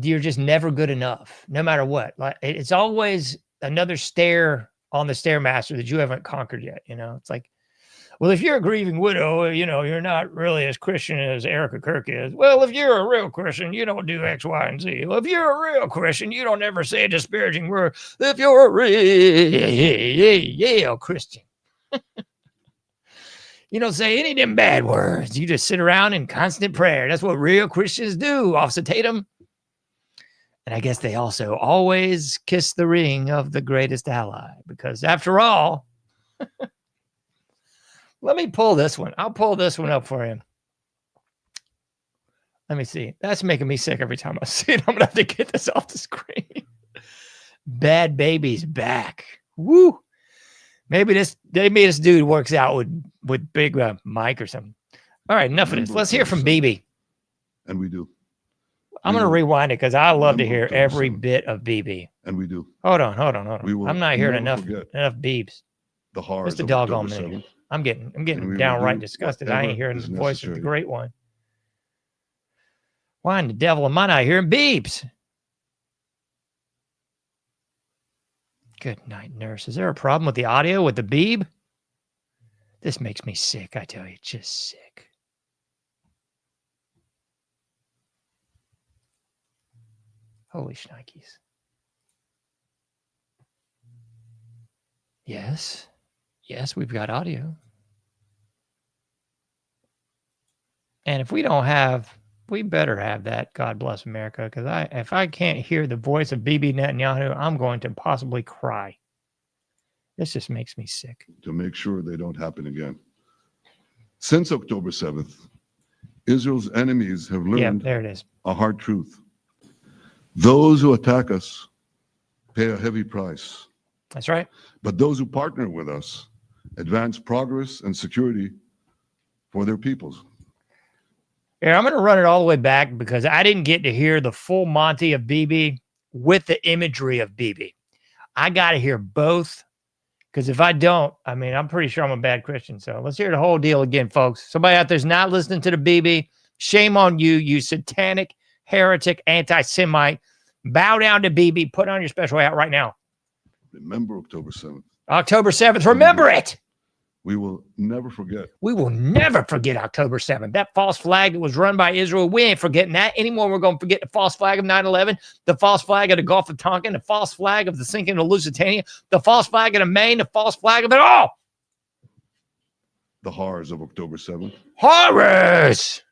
G: you're just never good enough, no matter what. Like it's always another stair on the Stairmaster that you haven't conquered yet. You know, it's like, well, if you're a grieving widow, you know, you're not really as Christian as Erica Kirk is. Well, if you're a real Christian, you don't do X, Y, and Z. Well, if you're a real Christian, you don't ever say a disparaging word. If you're a real Christian, you don't say any of them bad words. You just sit around in constant prayer. That's what real Christians do, Officer Tatum. And I guess they also always kiss the ring of the greatest ally, because after all, let me pull this one. I'll pull this one up for him. Let me see. That's making me sick every time I see it. I'm going to have to get this off the screen. Bad Baby's back. Woo. Maybe this dude works out with Big Mike or something. All right, enough of this. Let's hear from BB.
I: And we do.
G: I'm going to rewind it because I love to hear every bit of BB.
I: And we do.
G: Hold on. I'm not hearing enough beeps.
I: The horrors.
G: Just a doggone minute. I'm getting downright disgusted. I ain't hearing the voice of the great one. Why in the devil am I not hearing beeps? Good night, nurse. Is there a problem with the audio with the beep? This makes me sick, I tell you, just sick. Holy shnikes. Yes, we've got audio. And if we don't have, we better have that. God bless America. Because if I can't hear the voice of Bibi Netanyahu, I'm going to possibly cry. This just makes me sick.
I: To make sure they don't happen again. Since October 7th, Israel's enemies have learned
G: there it is.
I: A hard truth. Those who attack us pay a heavy price.
G: That's right.
I: But those who partner with us advance progress and security for their peoples.
G: Yeah, I'm going to run it all the way back because I didn't get to hear the full Monty of BB with the imagery of BB. I got to hear both because if I don't, I mean, I'm pretty sure I'm a bad Christian. So let's hear the whole deal again, folks. Somebody out there's not listening to the BB. Shame on you, you satanic, heretic, anti-Semite. Bow down to BB. Put on your special hat right now.
I: Remember October 7th.
G: October 7th. Remember it.
I: We will never forget.
G: We will never forget October 7th. That false flag that was run by Israel, we ain't forgetting that anymore. We're going to forget the false flag of 9/11, the false flag of the Gulf of Tonkin, the false flag of the sinking of Lusitania, the false flag of the Maine, the false flag of it all.
I: The horrors of October 7th.
G: Horrors!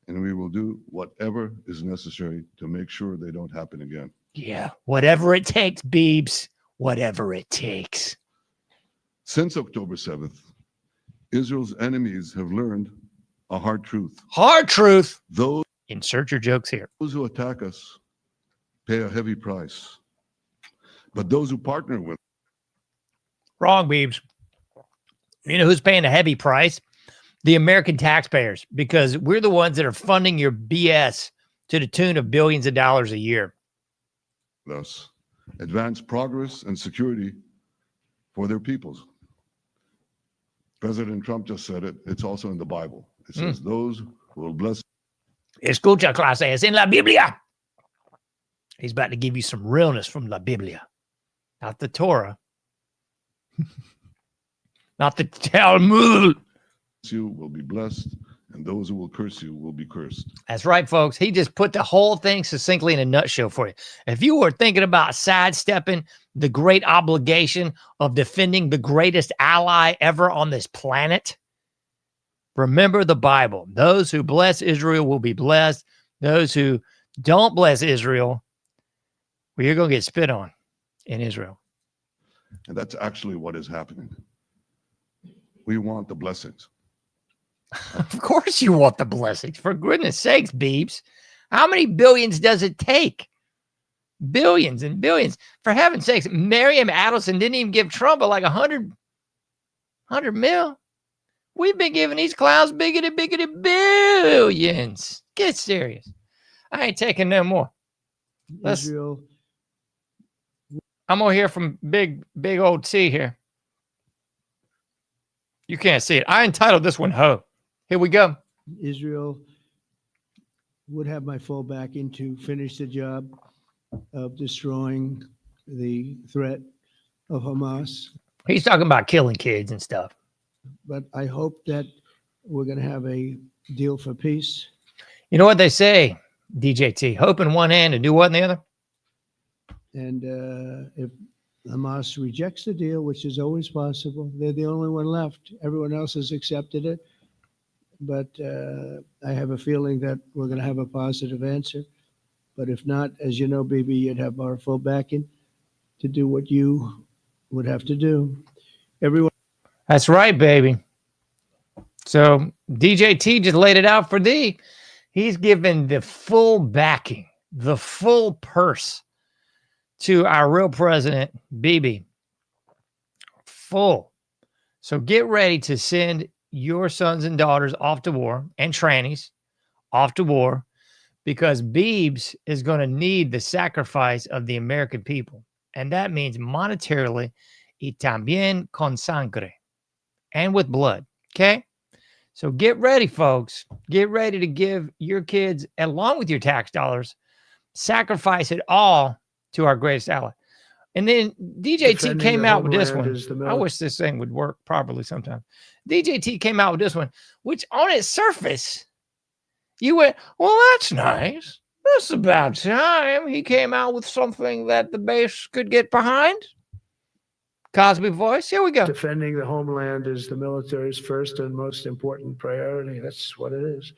I: And we will do whatever is necessary to make sure they don't happen again.
G: Yeah, whatever it takes, Beebs. Whatever it takes.
I: Since October 7th, Israel's enemies have learned a hard truth.
G: Hard truth.
I: Those
G: insert your jokes here.
I: Those who attack us pay a heavy price. But those who partner with
G: wrong, Beebs. You know who's paying a heavy price? The American taxpayers, because we're the ones that are funding your BS to the tune of billions of dollars a year.
I: us advance progress and security for their peoples. President Trump just said it. It's also in the Bible. It says those who will bless.
G: Escucha, clase, es en la Biblia. He's about to give you some realness from la Biblia. Not the Torah. Not the Talmud.
I: You will be blessed, and those who will curse you will be cursed.
G: That's right, folks. He just put the whole thing succinctly in a nutshell for you. If you were thinking about sidestepping the great obligation of defending the greatest ally ever on this planet, remember the Bible. Those who bless Israel will be blessed. Those who don't bless Israel, well, you're going to get spit on in Israel.
I: And that's actually what is happening. We want the blessings.
G: Of course you want the blessings. For goodness sakes, Beebs. How many billions does it take? Billions and billions. For heaven's sakes, Miriam Adelson didn't even give Trump like $100 100 mil? We've been giving these clowns biggity billions. Get serious. I ain't taking no more.
J: Israel.
G: I'm going to hear from big old T here. You can't see it. I entitled this one, Ho. Here we go.
J: Israel would have my full backing to finish the job of destroying the threat of Hamas.
G: He's talking about killing kids and stuff.
J: But I hope that we're going to have a deal for peace.
G: You know what they say, DJT, hope in one hand and do what in the other?
J: And if Hamas rejects the deal, which is always possible, they're the only one left. Everyone else has accepted it. But I have a feeling that we're going to have a positive answer. But if not, as you know, BB, you'd have our full backing to do what you would have to do. Everyone.
G: That's right, baby. So DJT just laid it out for D. He's given the full backing, the full purse to our real president, BB. Full. So get ready to send your sons and daughters off to war, and trannies off to war, because Beebs is going to need the sacrifice of the American people. And that means monetarily y también con sangre, and with blood. Okay? So get ready, folks. Get ready to give your kids, along with your tax dollars, sacrifice it all to our greatest ally. And then DJT came out with this one. I wish this thing would work properly sometime. DJT came out with this one, which on its surface, you went, well, that's nice. That's about time. He came out with something that the base could get behind. Cosby voice. Here we go.
J: Defending the homeland is the military's first and most important priority. That's what it is.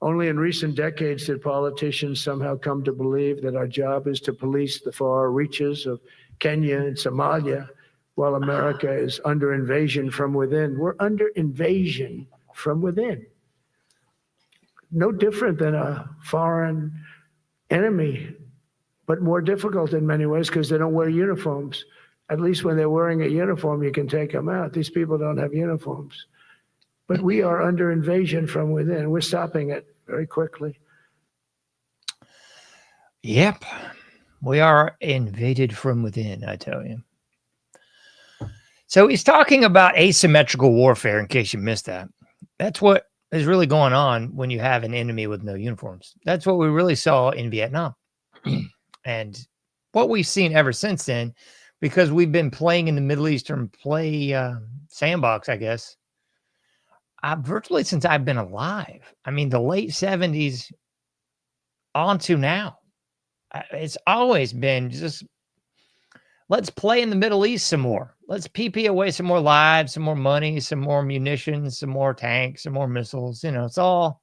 J: Only in recent decades did politicians somehow come to believe that our job is to police the far reaches of Kenya and Somalia, while America is under invasion from within. We're under invasion from within. No different than a foreign enemy, but more difficult in many ways because they don't wear uniforms. At least when they're wearing a uniform, you can take them out. These people don't have uniforms. But we are under invasion from within. We're stopping it very quickly.
G: Yep. We are invaded from within, I tell you. So he's talking about asymmetrical warfare, in case you missed that. That's what is really going on when you have an enemy with no uniforms. That's what we really saw in Vietnam. And what we've seen ever since then, because we've been playing in the Middle Eastern sandbox, I guess, virtually since I've been alive. I mean, the late 70s on to now. It's always been just, let's play in the Middle East some more. Let's PP away some more lives, some more money, some more munitions, some more tanks, some more missiles. You know, it's all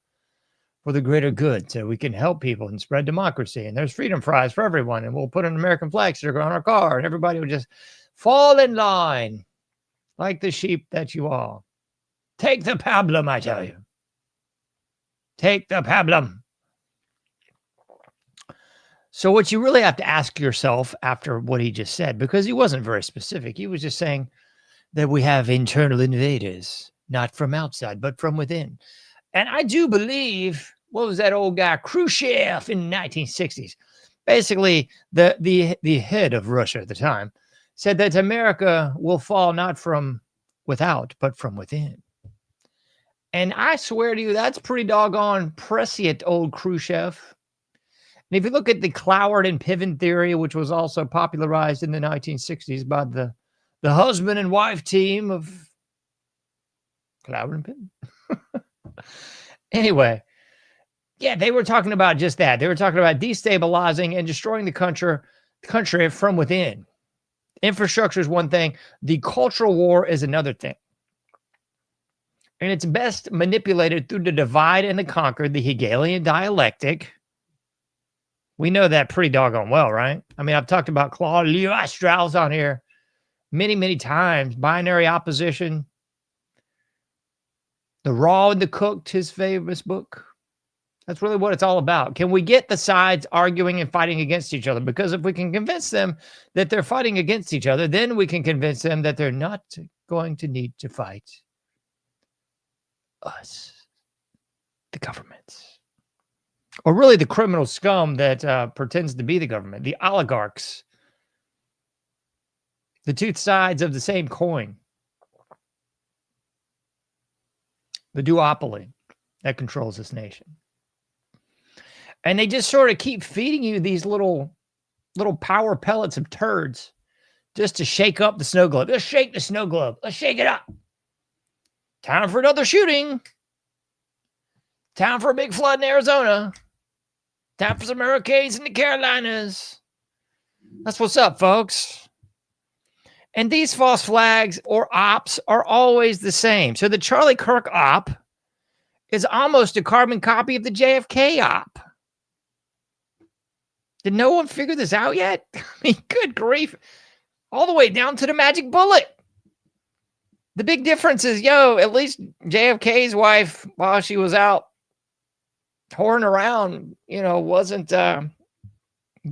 G: for the greater good, so we can help people and spread democracy. And there's freedom fries for everyone. And we'll put an American flag sticker on our car, and everybody will just fall in line like the sheep that you are. Take the pablum, I tell you. Take the pablum. So what you really have to ask yourself after what he just said, because he wasn't very specific, he was just saying that we have internal invaders, not from outside, but from within. And I do believe, what was that old guy, Khrushchev in the 1960s? Basically, the head of Russia at the time said that America will fall not from without, but from within. And I swear to you, that's pretty doggone prescient, old Khrushchev. And if you look at the Cloward and Piven theory, which was also popularized in the 1960s by the husband and wife team of Cloward and Piven. Anyway, yeah, they were talking about just that. They were talking about destabilizing and destroying the country from within. Infrastructure is one thing. The cultural war is another thing. And it's best manipulated through the divide and the conquer, the Hegelian dialectic. We know that pretty doggone well, right? I mean, I've talked about Claude Lévi-Strauss on here many, many times. Binary opposition. The Raw and the Cooked, his famous book. That's really what it's all about. Can we get the sides arguing and fighting against each other? Because if we can convince them that they're fighting against each other, then we can convince them that they're not going to need to fight us, the governments, or really the criminal scum that pretends to be the government, the oligarchs, the two sides of the same coin, the duopoly that controls this nation. And they just sort of keep feeding you these little power pellets of turds just to shake up the snow globe. Let's shake the snow globe. Let's shake it up. Time for another shooting. Time for a big flood in Arizona. Time for some hurricanes in the Carolinas. That's what's up, folks. And these false flags or ops are always the same. So the Charlie Kirk op is almost a carbon copy of the JFK op. Did no one figure this out yet? I mean, good grief. All the way down to the magic bullet. The big difference is, at least JFK's wife, while she was out whoring around, wasn't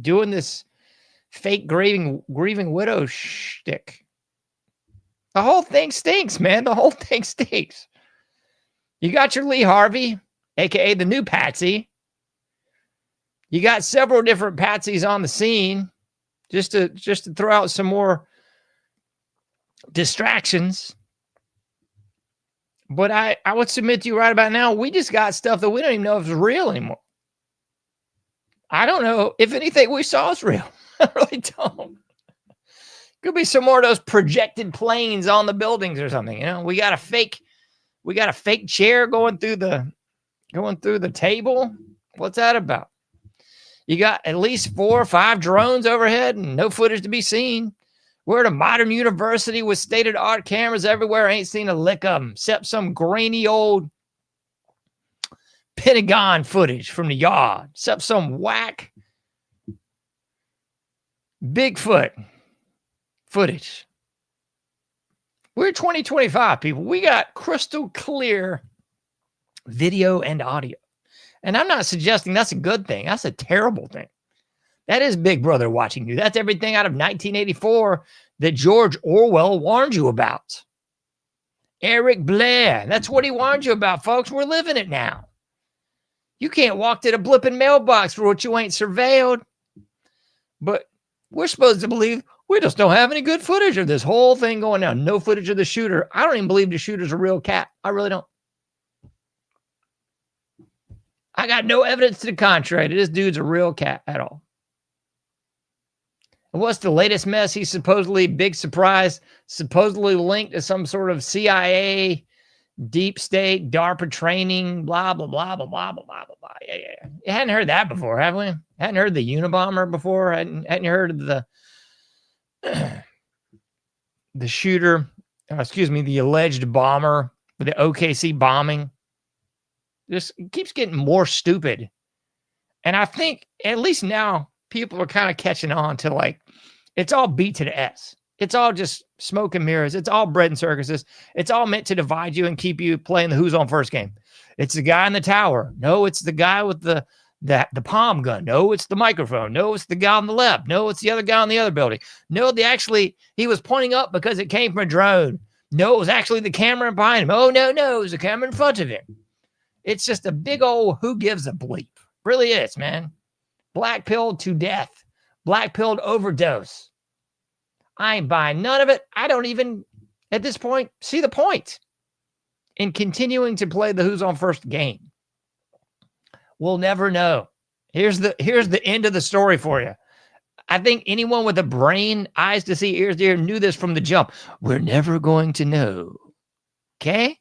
G: doing this fake grieving widow shtick. The whole thing stinks, man. The whole thing stinks. You got your Lee Harvey, a.k.a. the new Patsy. You got several different Patsies on the scene just to throw out some more distractions. But I would submit to you right about now, we just got stuff that we don't even know if it's real anymore. I don't know if anything we saw is real. I really don't. Could be some more of those projected planes on the buildings or something. We got a fake chair going through the table. What's that about? You got at least 4 or 5 drones overhead and no footage to be seen. We're at a modern university with state-of-the-art cameras everywhere. I ain't seen a lick of them, except some grainy old Pentagon footage from the yard, except some whack Bigfoot footage. We're 2025, people. We got crystal clear video and audio. And I'm not suggesting that's a good thing. That's a terrible thing. That is Big Brother watching you. That's everything out of 1984 that George Orwell warned you about. Eric Blair. That's what he warned you about, folks. We're living it now. You can't walk to the blipping mailbox for what you ain't surveilled. But we're supposed to believe we just don't have any good footage of this whole thing going on. No footage of the shooter. I don't even believe the shooter's a real cat. I really don't. I got no evidence to the contrary that this dude's a real cat at all. And what's the latest mess? He's supposedly, big surprise, supposedly linked to some sort of CIA, deep state, DARPA training, blah, blah, blah, blah, blah, blah, blah, blah. Yeah. You hadn't heard that before, have we? Hadn't heard the Unabomber before? Hadn't heard of the shooter, the alleged bomber with the OKC bombing? Just keeps getting more stupid. And I think at least now people are kind of catching on to it's all beat to the S. It's all just smoke and mirrors. It's all bread and circuses. It's all meant to divide you and keep you playing the who's on first game. It's the guy in the tower. No, it's the guy with the palm gun. No, it's the microphone. No, it's the guy on the left. No, it's the other guy in the other building. No, he was pointing up because it came from a drone. No, it was actually the camera behind him. Oh, no, it was the camera in front of him. It's just a big old who gives a bleep. Really is, man. Black pilled to death. Black pilled overdose. I ain't buying none of it. I don't even, at this point, see the point in continuing to play the who's on first game. We'll never know. Here's the end of the story for you. I think anyone with a brain, eyes to see, ears to hear, knew this from the jump. We're never going to know. Okay?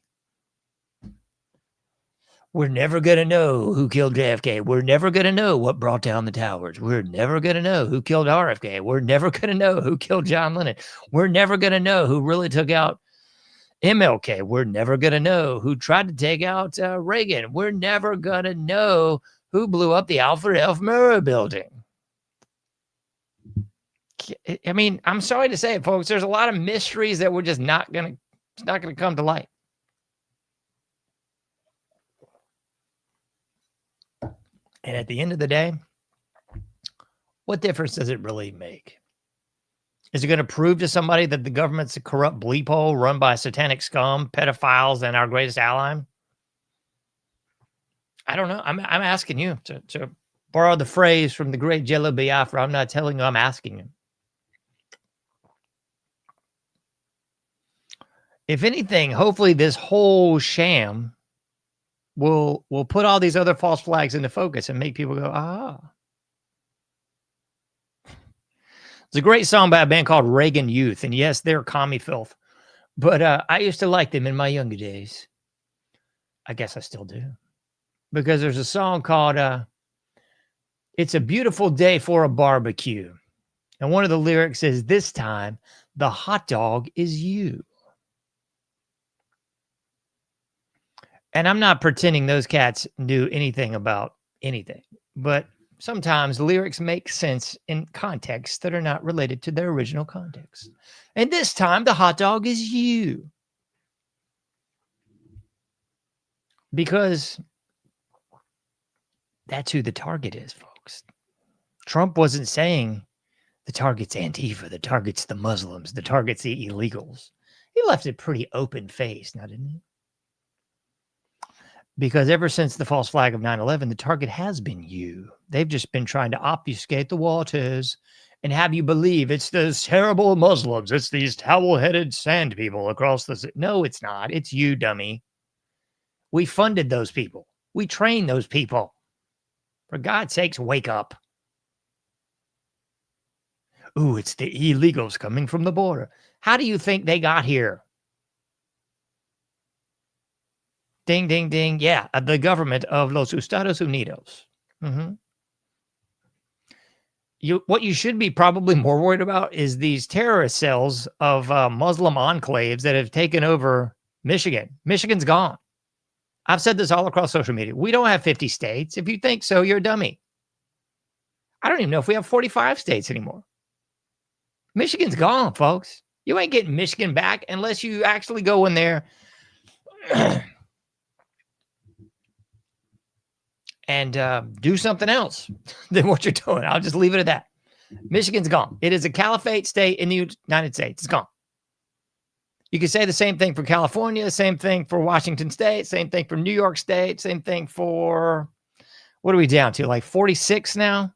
G: We're never going to know who killed JFK. We're never going to know what brought down the towers. We're never going to know who killed RFK. We're never going to know who killed John Lennon. We're never going to know who really took out MLK. We're never going to know who tried to take out Reagan. We're never going to know who blew up the Alfred F. Murrah building. I mean, I'm sorry to say it, folks. There's a lot of mysteries that we're just not going to come to light. And at the end of the day, what difference does it really make? Is it going to prove to somebody that the government's a corrupt bleep hole run by satanic scum, pedophiles, and our greatest ally? I don't know. I'm asking you to borrow the phrase from the great Jello Biafra. I'm not telling you, I'm asking you. If anything, hopefully this whole sham will put all these other false flags into focus and make people go, ah. It's a great song by a band called Reagan Youth. And yes, they're commie filth. But I used to like them in my younger days. I guess I still do. Because there's a song called It's a Beautiful Day for a Barbecue. And one of the lyrics is, this time, the hot dog is you. And I'm not pretending those cats knew anything about anything. But sometimes lyrics make sense in contexts that are not related to their original context. And this time, the hot dog is you. Because that's who the target is, folks. Trump wasn't saying the target's Antifa, the target's the Muslims, the target's the illegals. He left it pretty open-faced, now didn't he? Because ever since the false flag of 9/11, the target has been you. They've just been trying to obfuscate the waters and have you believe it's those terrible Muslims. It's these towel-headed sand people across the... No, it's not. It's you, dummy. We funded those people. We trained those people. For God's sakes, wake up. Ooh, it's the illegals coming from the border. How do you think they got here? Ding, ding, ding. Yeah, the government of Los Estados Unidos. What you should be probably more worried about is these terrorist cells of Muslim enclaves that have taken over Michigan. Michigan's gone. I've said this all across social media. We don't have 50 states. If you think so, you're a dummy. I don't even know if we have 45 states anymore. Michigan's gone, folks. You ain't getting Michigan back unless you actually go in there and do something else than what you're doing. I'll just leave it at that. Michigan's gone. It is a caliphate state in the United States. It's gone. You can say the same thing for California, same thing for Washington State, same thing for New York State, same thing for, what are we down to, like 46 now?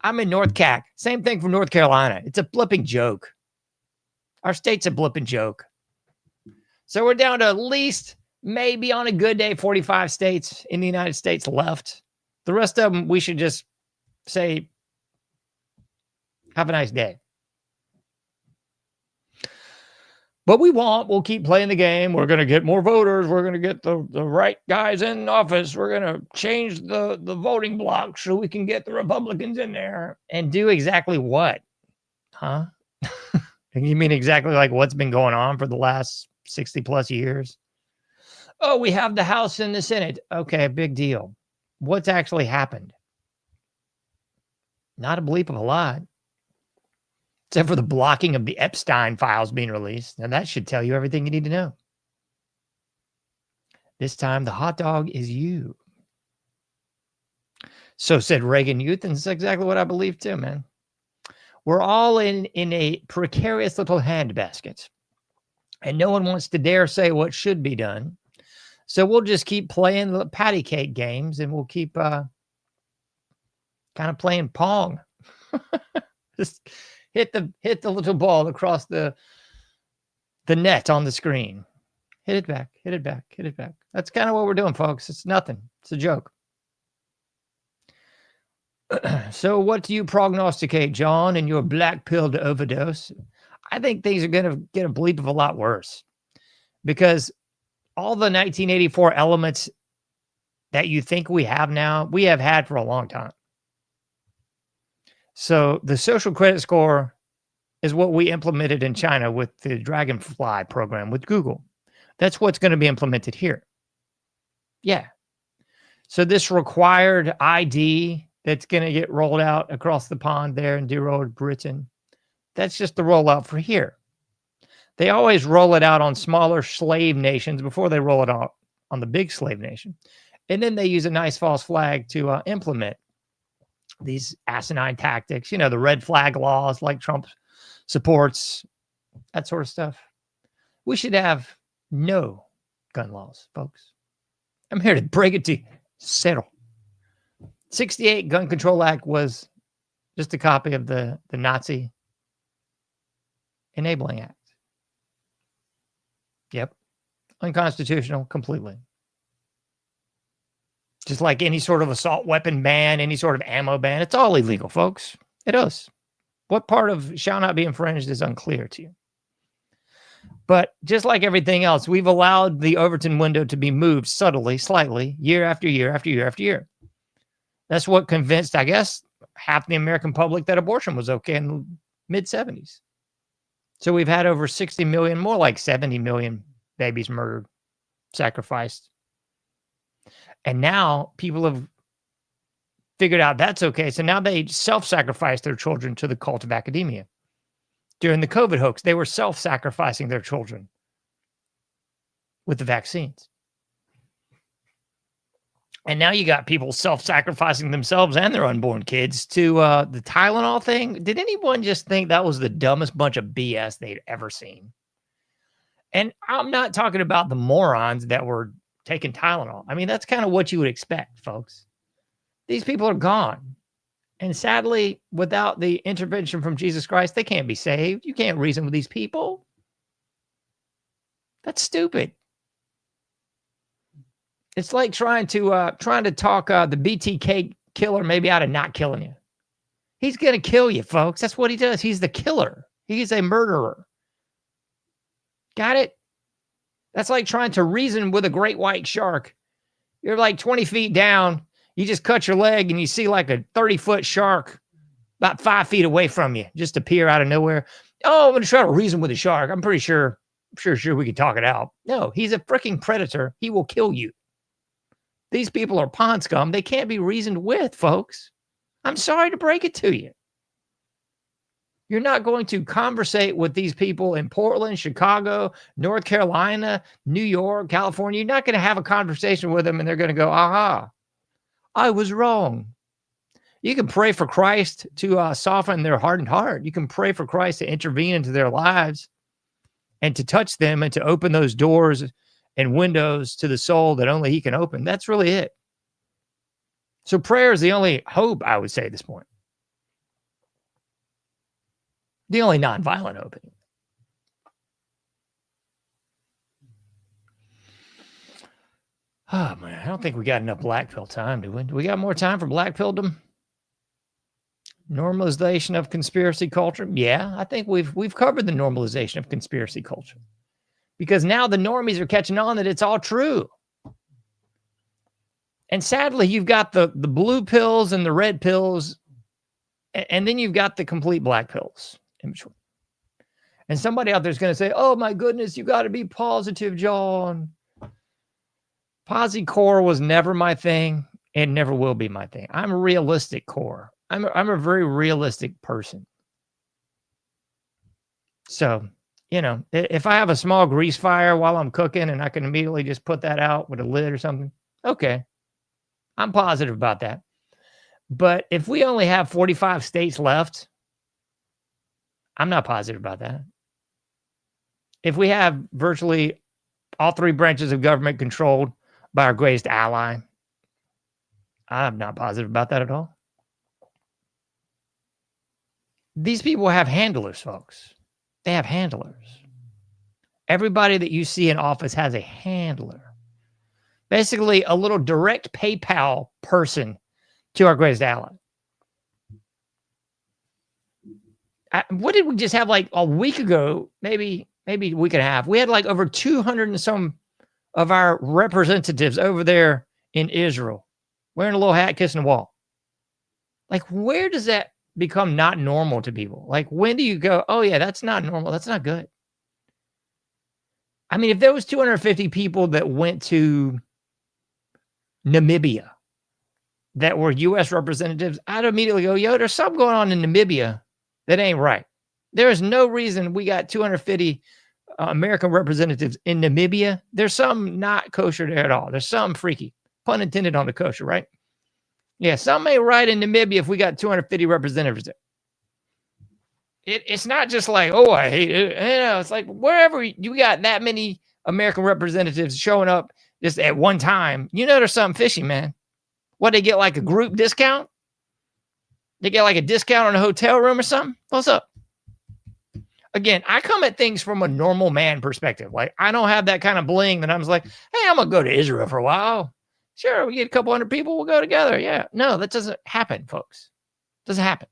G: I'm in North Cac. Same thing for North Carolina. It's a blipping joke. Our state's a blipping joke. So we're down to at least, maybe on a good day, 45 states in the United States left. The rest of them, we should just say, have a nice day. But we won't. We'll keep playing the game. We're going to get more voters. We're going to get the right guys in office. We're going to change the voting block so we can get the Republicans in there. And do exactly what? Huh? You mean exactly like what's been going on for the last 60 plus years? Oh, we have the House and the Senate. Okay, big deal. What's actually happened? Not a bleep of a lot. Except for the blocking of the Epstein files being released. Now that should tell you everything you need to know. This time, the hot dog is you. So said Reagan Youth, and it's exactly what I believe too, man. We're all in a precarious little handbasket. And no one wants to dare say what should be done. So we'll just keep playing the patty cake games, and we'll keep kind of playing Pong. Just hit the little ball across the net on the screen. Hit it back, hit it back, hit it back. That's kind of what we're doing, folks. It's nothing. It's a joke. So what do you prognosticate, John, in your black pill to overdose? I think things are going to get a bleep of a lot worse. Because all the 1984 elements that you think we have now, we have had for a long time. So the social credit score is what we implemented in China with the Dragonfly program with Google. That's what's going to be implemented here. Yeah. So this required ID that's going to get rolled out across the pond there in dear old Britain, that's just the rollout for here. They always roll it out on smaller slave nations before they roll it out on the big slave nation. And then they use a nice false flag to implement these asinine tactics, the red flag laws like Trump supports, that sort of stuff. We should have no gun laws, folks. I'm here to break it to you. Settle. 68 Gun Control Act was just a copy of the Nazi Enabling Act. Yep. Unconstitutional completely. Just like any sort of assault weapon ban, any sort of ammo ban, it's all illegal, folks. It is. What part of shall not be infringed is unclear to you. But just like everything else, we've allowed the Overton window to be moved subtly, slightly, year after year after year after year. That's what convinced, I guess, half the American public that abortion was okay in the mid-70s. So we've had over 60 million, more like 70 million babies murdered, sacrificed. And now people have figured out that's okay. So now they self-sacrifice their children to the cult of academia. During the COVID hoax, they were self-sacrificing their children with the vaccines. And now you got people self-sacrificing themselves and their unborn kids to the Tylenol thing. Did anyone just think that was the dumbest bunch of BS they'd ever seen? And I'm not talking about the morons that were taking Tylenol. I mean, that's kind of what you would expect, folks. These people are gone. And sadly, without the intervention from Jesus Christ, they can't be saved. You can't reason with these people. That's stupid. It's like trying to talk the BTK killer maybe out of not killing you. He's going to kill you, folks. That's what he does. He's the killer. He's a murderer. Got it? That's like trying to reason with a great white shark. You're like 20 feet down. You just cut your leg and you see like a 30-foot shark about 5 feet away from you just appear out of nowhere. Oh, I'm going to try to reason with a shark. I'm pretty sure we could talk it out. No, he's a freaking predator. He will kill you. These people are pond scum. They can't be reasoned with, folks. I'm sorry to break it to you. You're not going to conversate with these people in Portland, Chicago, North Carolina, New York, California. You're not going to have a conversation with them and they're going to go, aha, I was wrong. You can pray for Christ to soften their hardened heart. You can pray for Christ to intervene into their lives and to touch them and to open those doors and windows to the soul that only he can open. That's really it. So prayer is the only hope, I would say, at this point. The only nonviolent hope. Oh, man, I don't think we got enough black pill time, do we? Do we got more time for black pilldom? Normalization of conspiracy culture? Yeah, I think we've covered the normalization of conspiracy culture. Because now the normies are catching on that it's all true. And sadly, you've got the blue pills and the red pills, and then you've got the complete black pills in between. And somebody out there is going to say, oh my goodness, you got to be positive, John. Posi core was never my thing and never will be my thing. I'm a realistic core. I'm a very realistic person. So, if I have a small grease fire while I'm cooking and I can immediately just put that out with a lid or something, okay. I'm positive about that. But if we only have 45 states left, I'm not positive about that. If we have virtually all three branches of government controlled by our greatest ally, I'm not positive about that at all. These people have handlers, folks. They have handlers. Everybody that you see in office has a handler. Basically, a little direct PayPal person to our greatest ally. What did we just have like a week ago? Maybe a week and a half. We had like over 200 and some of our representatives over there in Israel wearing a little hat, kissing the wall. Like, where does that become not normal to people? Like, when do you go, oh yeah, that's not normal. That's not good. I mean, if there was 250 people that went to Namibia that were U.S. representatives, I'd immediately go, yo, there's something going on in Namibia that ain't right. There is no reason we got 250 American representatives in Namibia. There's something not kosher there at all. There's something freaky. Pun intended on the kosher, right? Yeah, something ain't right in Namibia if we got 250 representatives there. It's not just like, oh, I hate it. It's like wherever you got that many American representatives showing up just at one time, there's something fishy, man. What, they get like a group discount? They get like a discount on a hotel room or something? What's up? Again, I come at things from a normal man perspective. Like, I don't have that kind of bling that I'm just like, hey, I'm going to go to Israel for a while. Sure, we get a couple hundred people, we'll go together. Yeah. No, that doesn't happen, folks. Doesn't happen.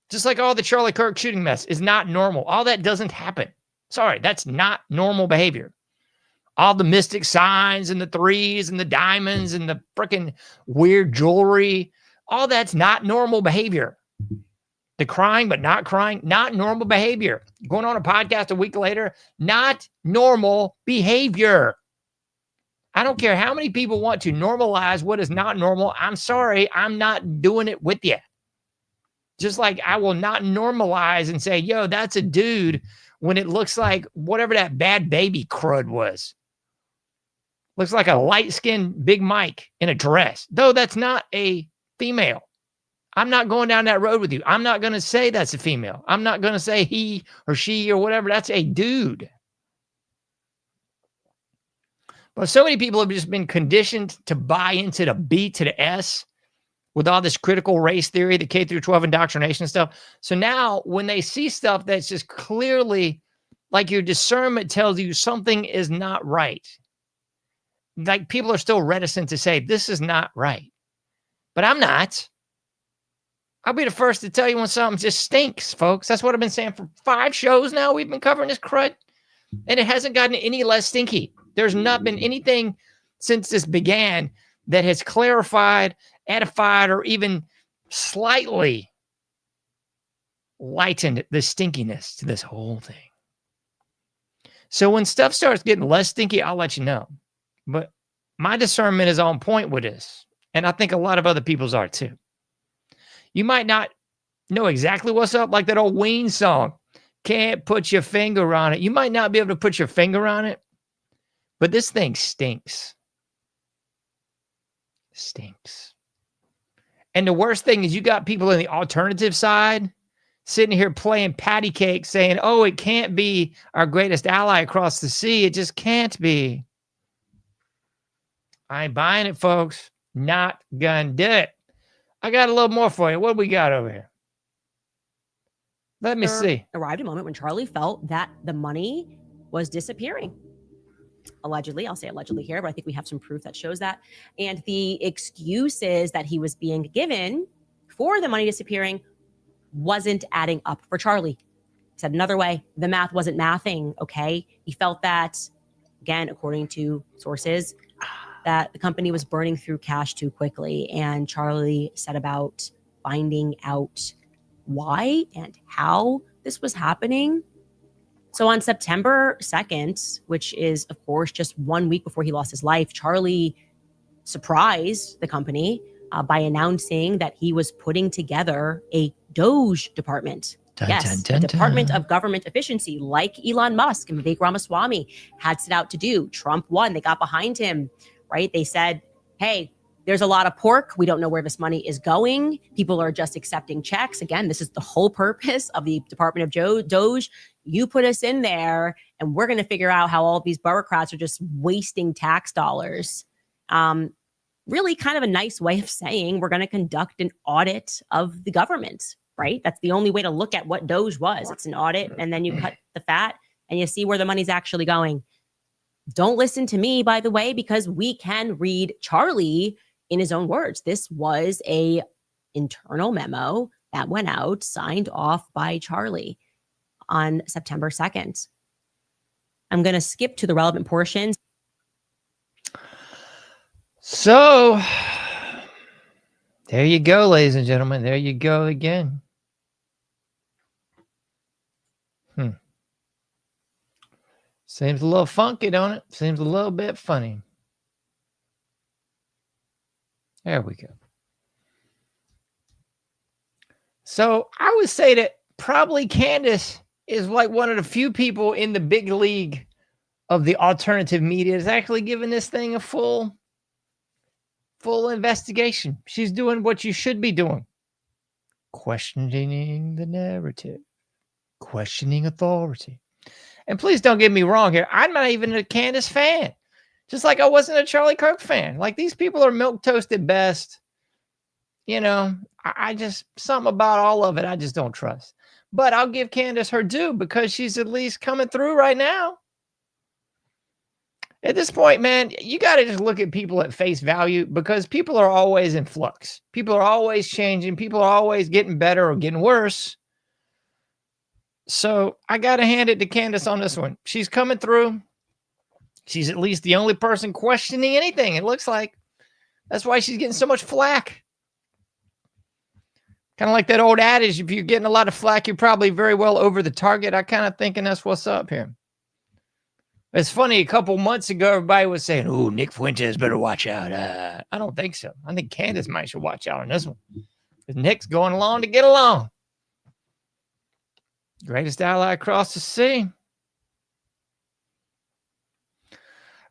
G: Just like all the Charlie Kirk shooting mess is not normal. All that doesn't happen. Sorry, that's not normal behavior. All the mystic signs and the threes and the diamonds and the freaking weird jewelry, all that's not normal behavior. The crying but not crying, not normal behavior. Going on a podcast a week later, not normal behavior. I don't care how many people want to normalize what is not normal. I'm sorry, I'm not doing it with you. Just like I will not normalize and say, yo, that's a dude when it looks like whatever that Bad Baby crud was. Looks like a light-skinned Big Mike in a dress. Though that's not a female. I'm not going down that road with you. I'm not going to say that's a female. I'm not going to say he or she or whatever. That's a dude. But so many people have just been conditioned to buy into the B to the S with all this critical race theory, the K through 12 indoctrination stuff. So now when they see stuff that's just clearly like your discernment tells you something is not right, like people are still reticent to say this is not right. But I'm not. I'll be the first to tell you when something just stinks, folks. That's what I've been saying for 5 shows now. We've been covering this crud, and it hasn't gotten any less stinky. There's not been anything since this began that has clarified, edified, or even slightly lightened the stinkiness to this whole thing. So when stuff starts getting less stinky, I'll let you know. But my discernment is on point with this, and I think a lot of other people's are too. You might not know exactly what's up, like that old Ween song, can't put your finger on it. You might not be able to put your finger on it, but this thing stinks. Stinks. And the worst thing is you got people in the alternative side sitting here playing patty cake saying, oh, it can't be our greatest ally across the sea. It just can't be. I ain't buying it, folks. Not gonna do it. I got a little more for you. What do we got over here? Let me see.
K: Arrived a moment when Charlie felt that the money was disappearing. Allegedly, I'll say allegedly here, but I think we have some proof that shows that. And the excuses that he was being given for the money disappearing wasn't adding up for Charlie. Said another way, the math wasn't mathing, okay? He felt that, again, according to sources, that the company was burning through cash too quickly. And Charlie set about finding out why and how this was happening. So on September 2nd, which is, of course, just 1 week before he lost his life, Charlie surprised the company by announcing that he was putting together a Doge department. A Department of Government Efficiency, like Elon Musk and Vivek Ramaswamy had set out to do. Trump won. They got behind him, right? They said, hey, there's a lot of pork. We don't know where this money is going. People are just accepting checks. Again, this is the whole purpose of the Department of Doge. You put us in there, and we're going to figure out how all of these bureaucrats are just wasting tax dollars. Really kind of a nice way of saying we're going to conduct an audit of the government, right? That's the only way to look at what Doge was. It's an audit, and then you cut the fat, and you see where the money's actually going. Don't listen to me, by the way, because we can read Charlie in his own words. This was a internal memo that went out, signed off by Charlie on September 2nd. I'm going to skip to the relevant portions.
G: So there you go, ladies and gentlemen. There you go again. Seems a little funky, don't it? Seems a little bit funny. There we go. So I would say that probably Candace is like one of the few people in the big league of the alternative media is actually giving this thing a full investigation. She's doing what you should be doing. questioning the narrative, questioning authority. And please don't get me wrong here. I'm not even a Candace fan. Just like I wasn't a Charlie Kirk fan. Like, these people are milquetoast at best. You know, I just, something about all of it I just don't trust. But I'll give Candace her due because she's at least coming through right now. At this point, man, you got to just look at people at face value, because people are always in flux. People are always changing. People are always getting better or getting worse. So I got to hand it to Candace on this one. She's coming through. She's at least the only person questioning anything, it looks like. That's why she's getting so much flack. Kind of like that old adage, if you're getting a lot of flack, you're probably very well over the target. I kind of thinking that's what's up here. It's funny, a couple months ago, everybody was saying, "Oh, Nick Fuentes better watch out." I don't think so. I think Candace might should watch out on this one. Because Nick's going along to get along. Greatest ally across the sea.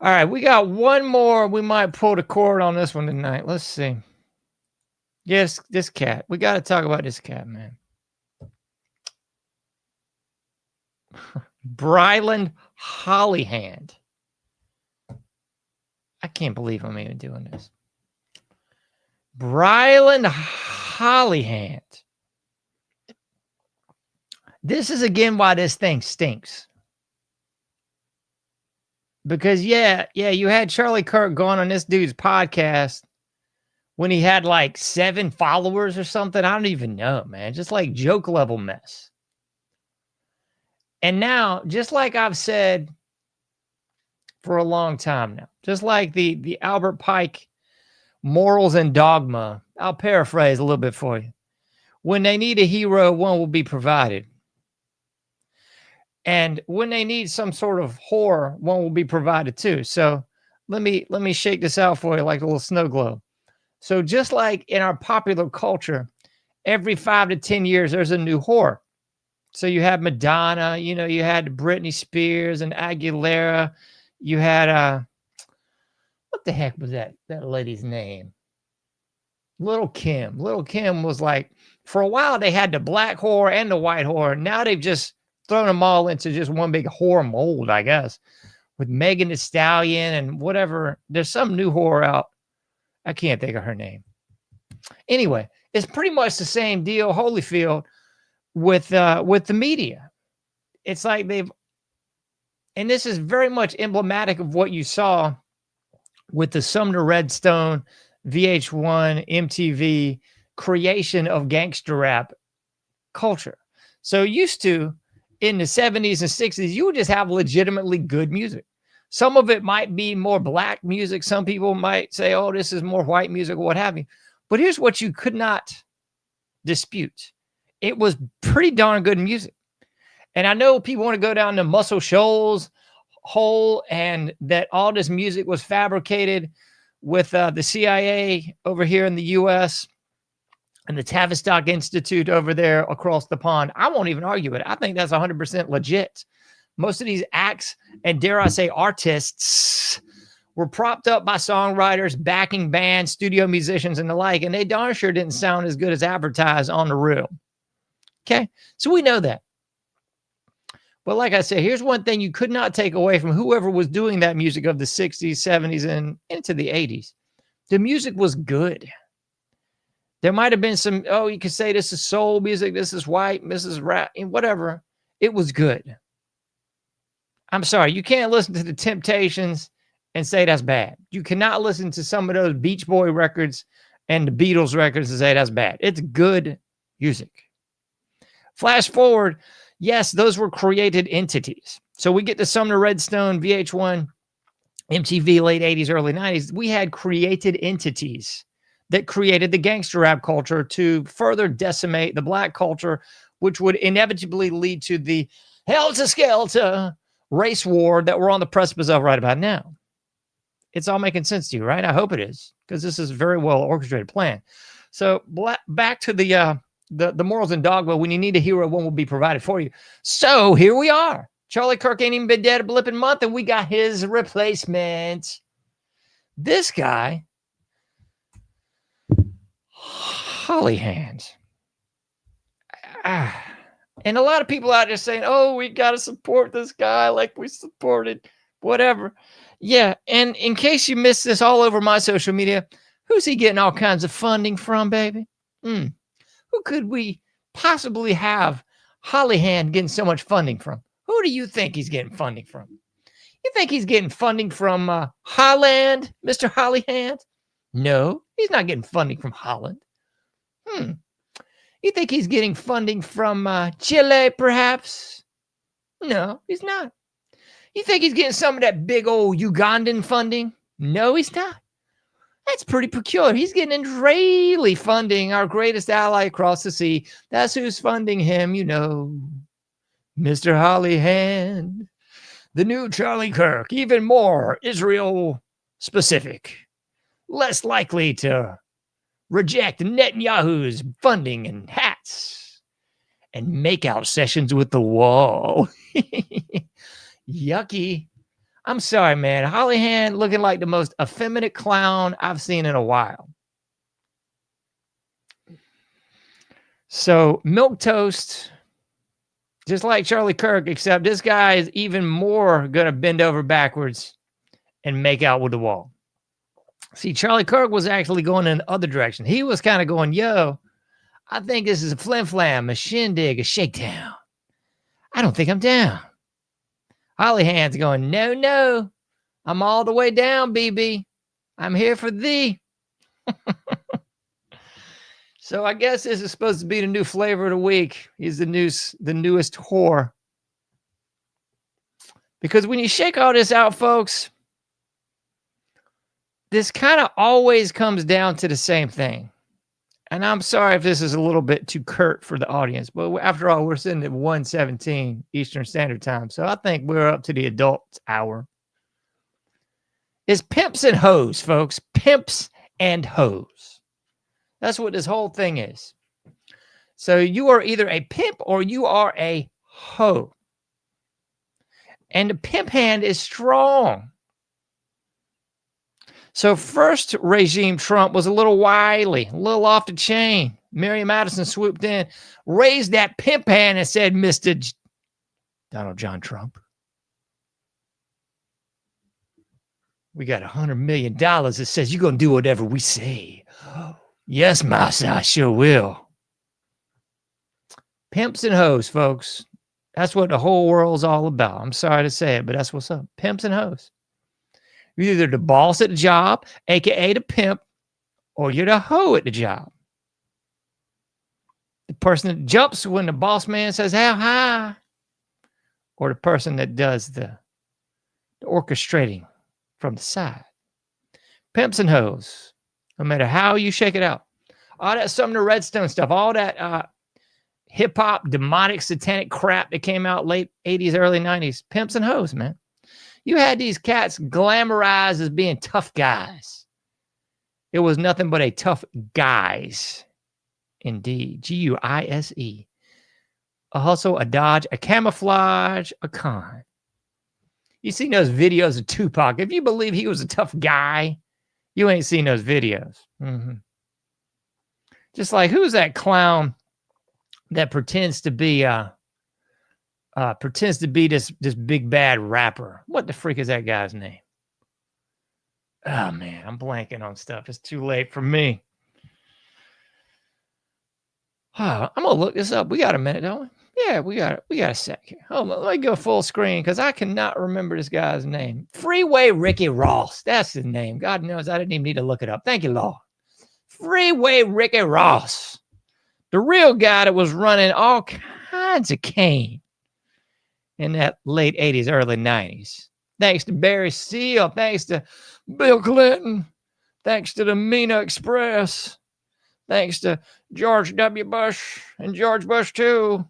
G: All right, we got one more. We might pull the cord on this one tonight. Let's see. Yes, this cat. We got to talk about this cat, man. Bryland Hollyhand. I can't believe I'm even doing this. Bryland Hollyhand. This is again why this thing stinks. Because yeah, you had Charlie Kirk going on this dude's podcast when he had like 7 followers or something. I don't even know, man. Just like joke level mess. And now, just like I've said for a long time now, just like the Albert Pike morals and dogma, I'll paraphrase a little bit for you. When they need a hero, one will be provided. And when they need some sort of horror, one will be provided too. So let me shake this out for you like a little snow globe. So just like in our popular culture, every 5 to 10 years, there's a new horror. So you had Madonna, you know, you had Britney Spears and Aguilera. You had, what the heck was that lady's name? Little Kim. Little Kim was like, for a while, they had the black horror and the white horror. Now they've just thrown them all into just one big horror mold, I guess, with Megan Thee Stallion and whatever. There's some new horror out. I can't think of her name. Anyway, it's pretty much the same deal, Holyfield, with the media. It's like and this is very much emblematic of what you saw with the Sumner Redstone, VH1, MTV creation of gangster rap culture. So used to, in the 70s and 60s, you would just have legitimately good music. Some of it might be more black music. Some people might say, oh, this is more white music or what have you. But here's what you could not dispute. It was pretty darn good music. And I know people want to go down the Muscle Shoals hole and that all this music was fabricated with the CIA over here in the U.S. and the Tavistock Institute over there across the pond. I won't even argue it. I think that's 100% legit. Most of these acts, and dare I say artists, were propped up by songwriters, backing bands, studio musicians, and the like, and they darn sure didn't sound as good as advertised on the real. Okay, so we know that. But like I said, here's one thing you could not take away from whoever was doing that music of the 60s, 70s, and into the 80s. The music was good. There might have been some, oh, you could say this is soul music, this is white, this is rap, and whatever. It was good. I'm sorry, you can't listen to the Temptations and say that's bad. You cannot listen to some of those Beach Boy records and the Beatles records and say that's bad. It's good music. Flash forward, yes, those were created entities. So we get to Sumner Redstone, VH1, MTV, late 80s, early 90s. We had created entities that created the gangster rap culture to further decimate the black culture, which would inevitably lead to the helter-skelter race war that we're on the precipice of right about now. It's all making sense to you, right? I hope it is, because this is a very well orchestrated plan. So back to the morals and dogma. When you need a hero, one will be provided for you. So here we are. Charlie Kirk ain't even been dead a blipping month, and we got his replacement. This guy, Hollyhand. And a lot of people out there saying, oh, we got to support this guy like we supported whatever. Yeah. And in case you missed this all over my social media, who's he getting all kinds of funding from, baby? Who could we possibly have Hollyhand getting so much funding from? Who do you think he's getting funding from? You think he's getting funding from Holland, Mr. Hollyhand? No, he's not getting funding from Holland. You think he's getting funding from Chile, perhaps? No, he's not. You think he's getting some of that big old Ugandan funding? No, he's not. That's pretty peculiar. He's getting Israeli funding, our greatest ally across the sea. That's who's funding him, you know. Mr. Hollyhand, the new Charlie Kirk, even more Israel specific, less likely to reject Netanyahu's funding and hats and makeout sessions with the wall. Yucky. I'm sorry, man. Hollyhand looking like the most effeminate clown I've seen in a while. So, milquetoast, just like Charlie Kirk, except this guy is even more going to bend over backwards and make out with the wall. See, Charlie Kirk was actually going in the other direction. He was kind of going, yo, I think this is a flim-flam, a shindig, a shakedown. I don't think I'm down. Hollyhand's going, no, I'm all the way down, BB. I'm here for thee. So I guess this is supposed to be the new flavor of the week. He's the newest whore. Because when you shake all this out, folks, this kind of always comes down to the same thing. And I'm sorry if this is a little bit too curt for the audience, but after all, we're sitting at 1:17 Eastern Standard Time. So I think we're up to the adult hour. It's pimps and hoes, folks. Pimps and hoes. That's what this whole thing is. So you are either a pimp or you are a hoe. And the pimp hand is strong. So first regime Trump was a little wily, a little off the chain. Mary Madison swooped in, raised that pimp hand and said, Mr. Donald John Trump, we got $100 million that says you're going to do whatever we say. Yes, Massa, I sure will. Pimps and hoes, folks. That's what the whole world's all about. I'm sorry to say it, but that's what's up. Pimps and hoes. You're either the boss at the job, a.k.a. the pimp, or you're the hoe at the job. The person that jumps when the boss man says, how high? Or the person that does the orchestrating from the side. Pimps and hoes. No matter how you shake it out. All that Sumner Redstone stuff, all that hip-hop, demonic, satanic crap that came out late 80s, early 90s. Pimps and hoes, man. You had these cats glamorized as being tough guys. It was nothing but a tough guys. Indeed. G-U-I-S-E. A hustle, a dodge, a camouflage, a con. You seen those videos of Tupac. If you believe he was a tough guy, you ain't seen those videos. Just like, who's that clown that pretends to be this big bad rapper? What the freak is that guy's name? Oh man, I'm blanking on stuff. It's too late for me. I'm gonna look this up. We got a minute, don't we? Yeah, we got a sec here. Hold on, let me go full screen because I cannot remember this guy's name. Freeway Ricky Ross. That's his name. God knows I didn't even need to look it up. Thank you, Lord. Freeway Ricky Ross. The real guy that was running all kinds of cane in that late 80s, early 90s. Thanks to Barry Seal. Thanks to Bill Clinton. Thanks to the Mina Express. Thanks to George W. Bush and George Bush, too.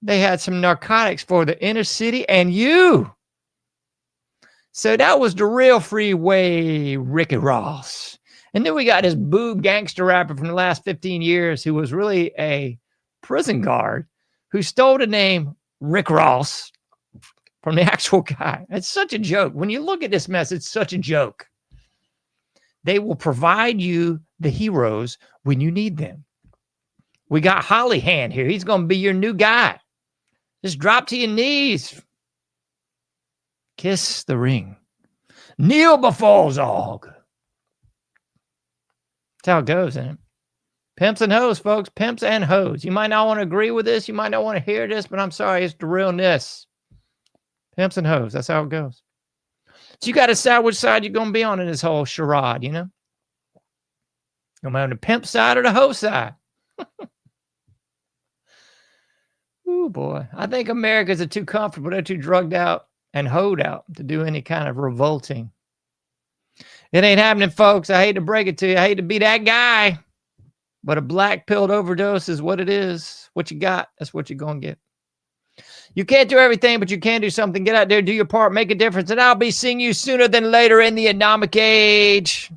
G: They had some narcotics for the inner city and you. So that was the real Freeway Ricky Ross. And then we got this boob gangster rapper from the last 15 years who was really a prison guard who stole the name Rick Ross from the actual guy. It's such a joke. When you look at this mess, it's such a joke. They will provide you the heroes when you need them. We got Hollyhand here. He's going to be your new guy. Just drop to your knees. Kiss the ring. Kneel before Zog. That's how it goes, isn't it? Pimps and hoes, folks. Pimps and hoes. You might not want to agree with this. You might not want to hear this, but I'm sorry. It's the realness. Pimps and hoes. That's how it goes. So you got to decide which side you're going to be on in this whole charade, you know? Am I on the pimp side or the hoe side? Ooh, boy. I think Americans are too comfortable. They're too drugged out and hoed out to do any kind of revolting. It ain't happening, folks. I hate to break it to you. I hate to be that guy. But a black-pilled overdose is what it is. What you got, that's what you're going to get. You can't do everything, but you can do something. Get out there, do your part, make a difference, and I'll be seeing you sooner than later in the anomic age.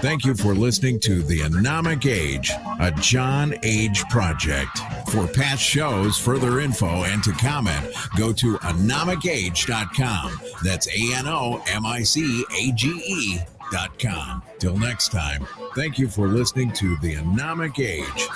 E: Thank you for listening to The Anomic Age, a John Age project. For past shows, further info, and to comment, go to anomicage.com. That's ANOMICAGE.com. Till next time, thank you for listening to The Anomic Age.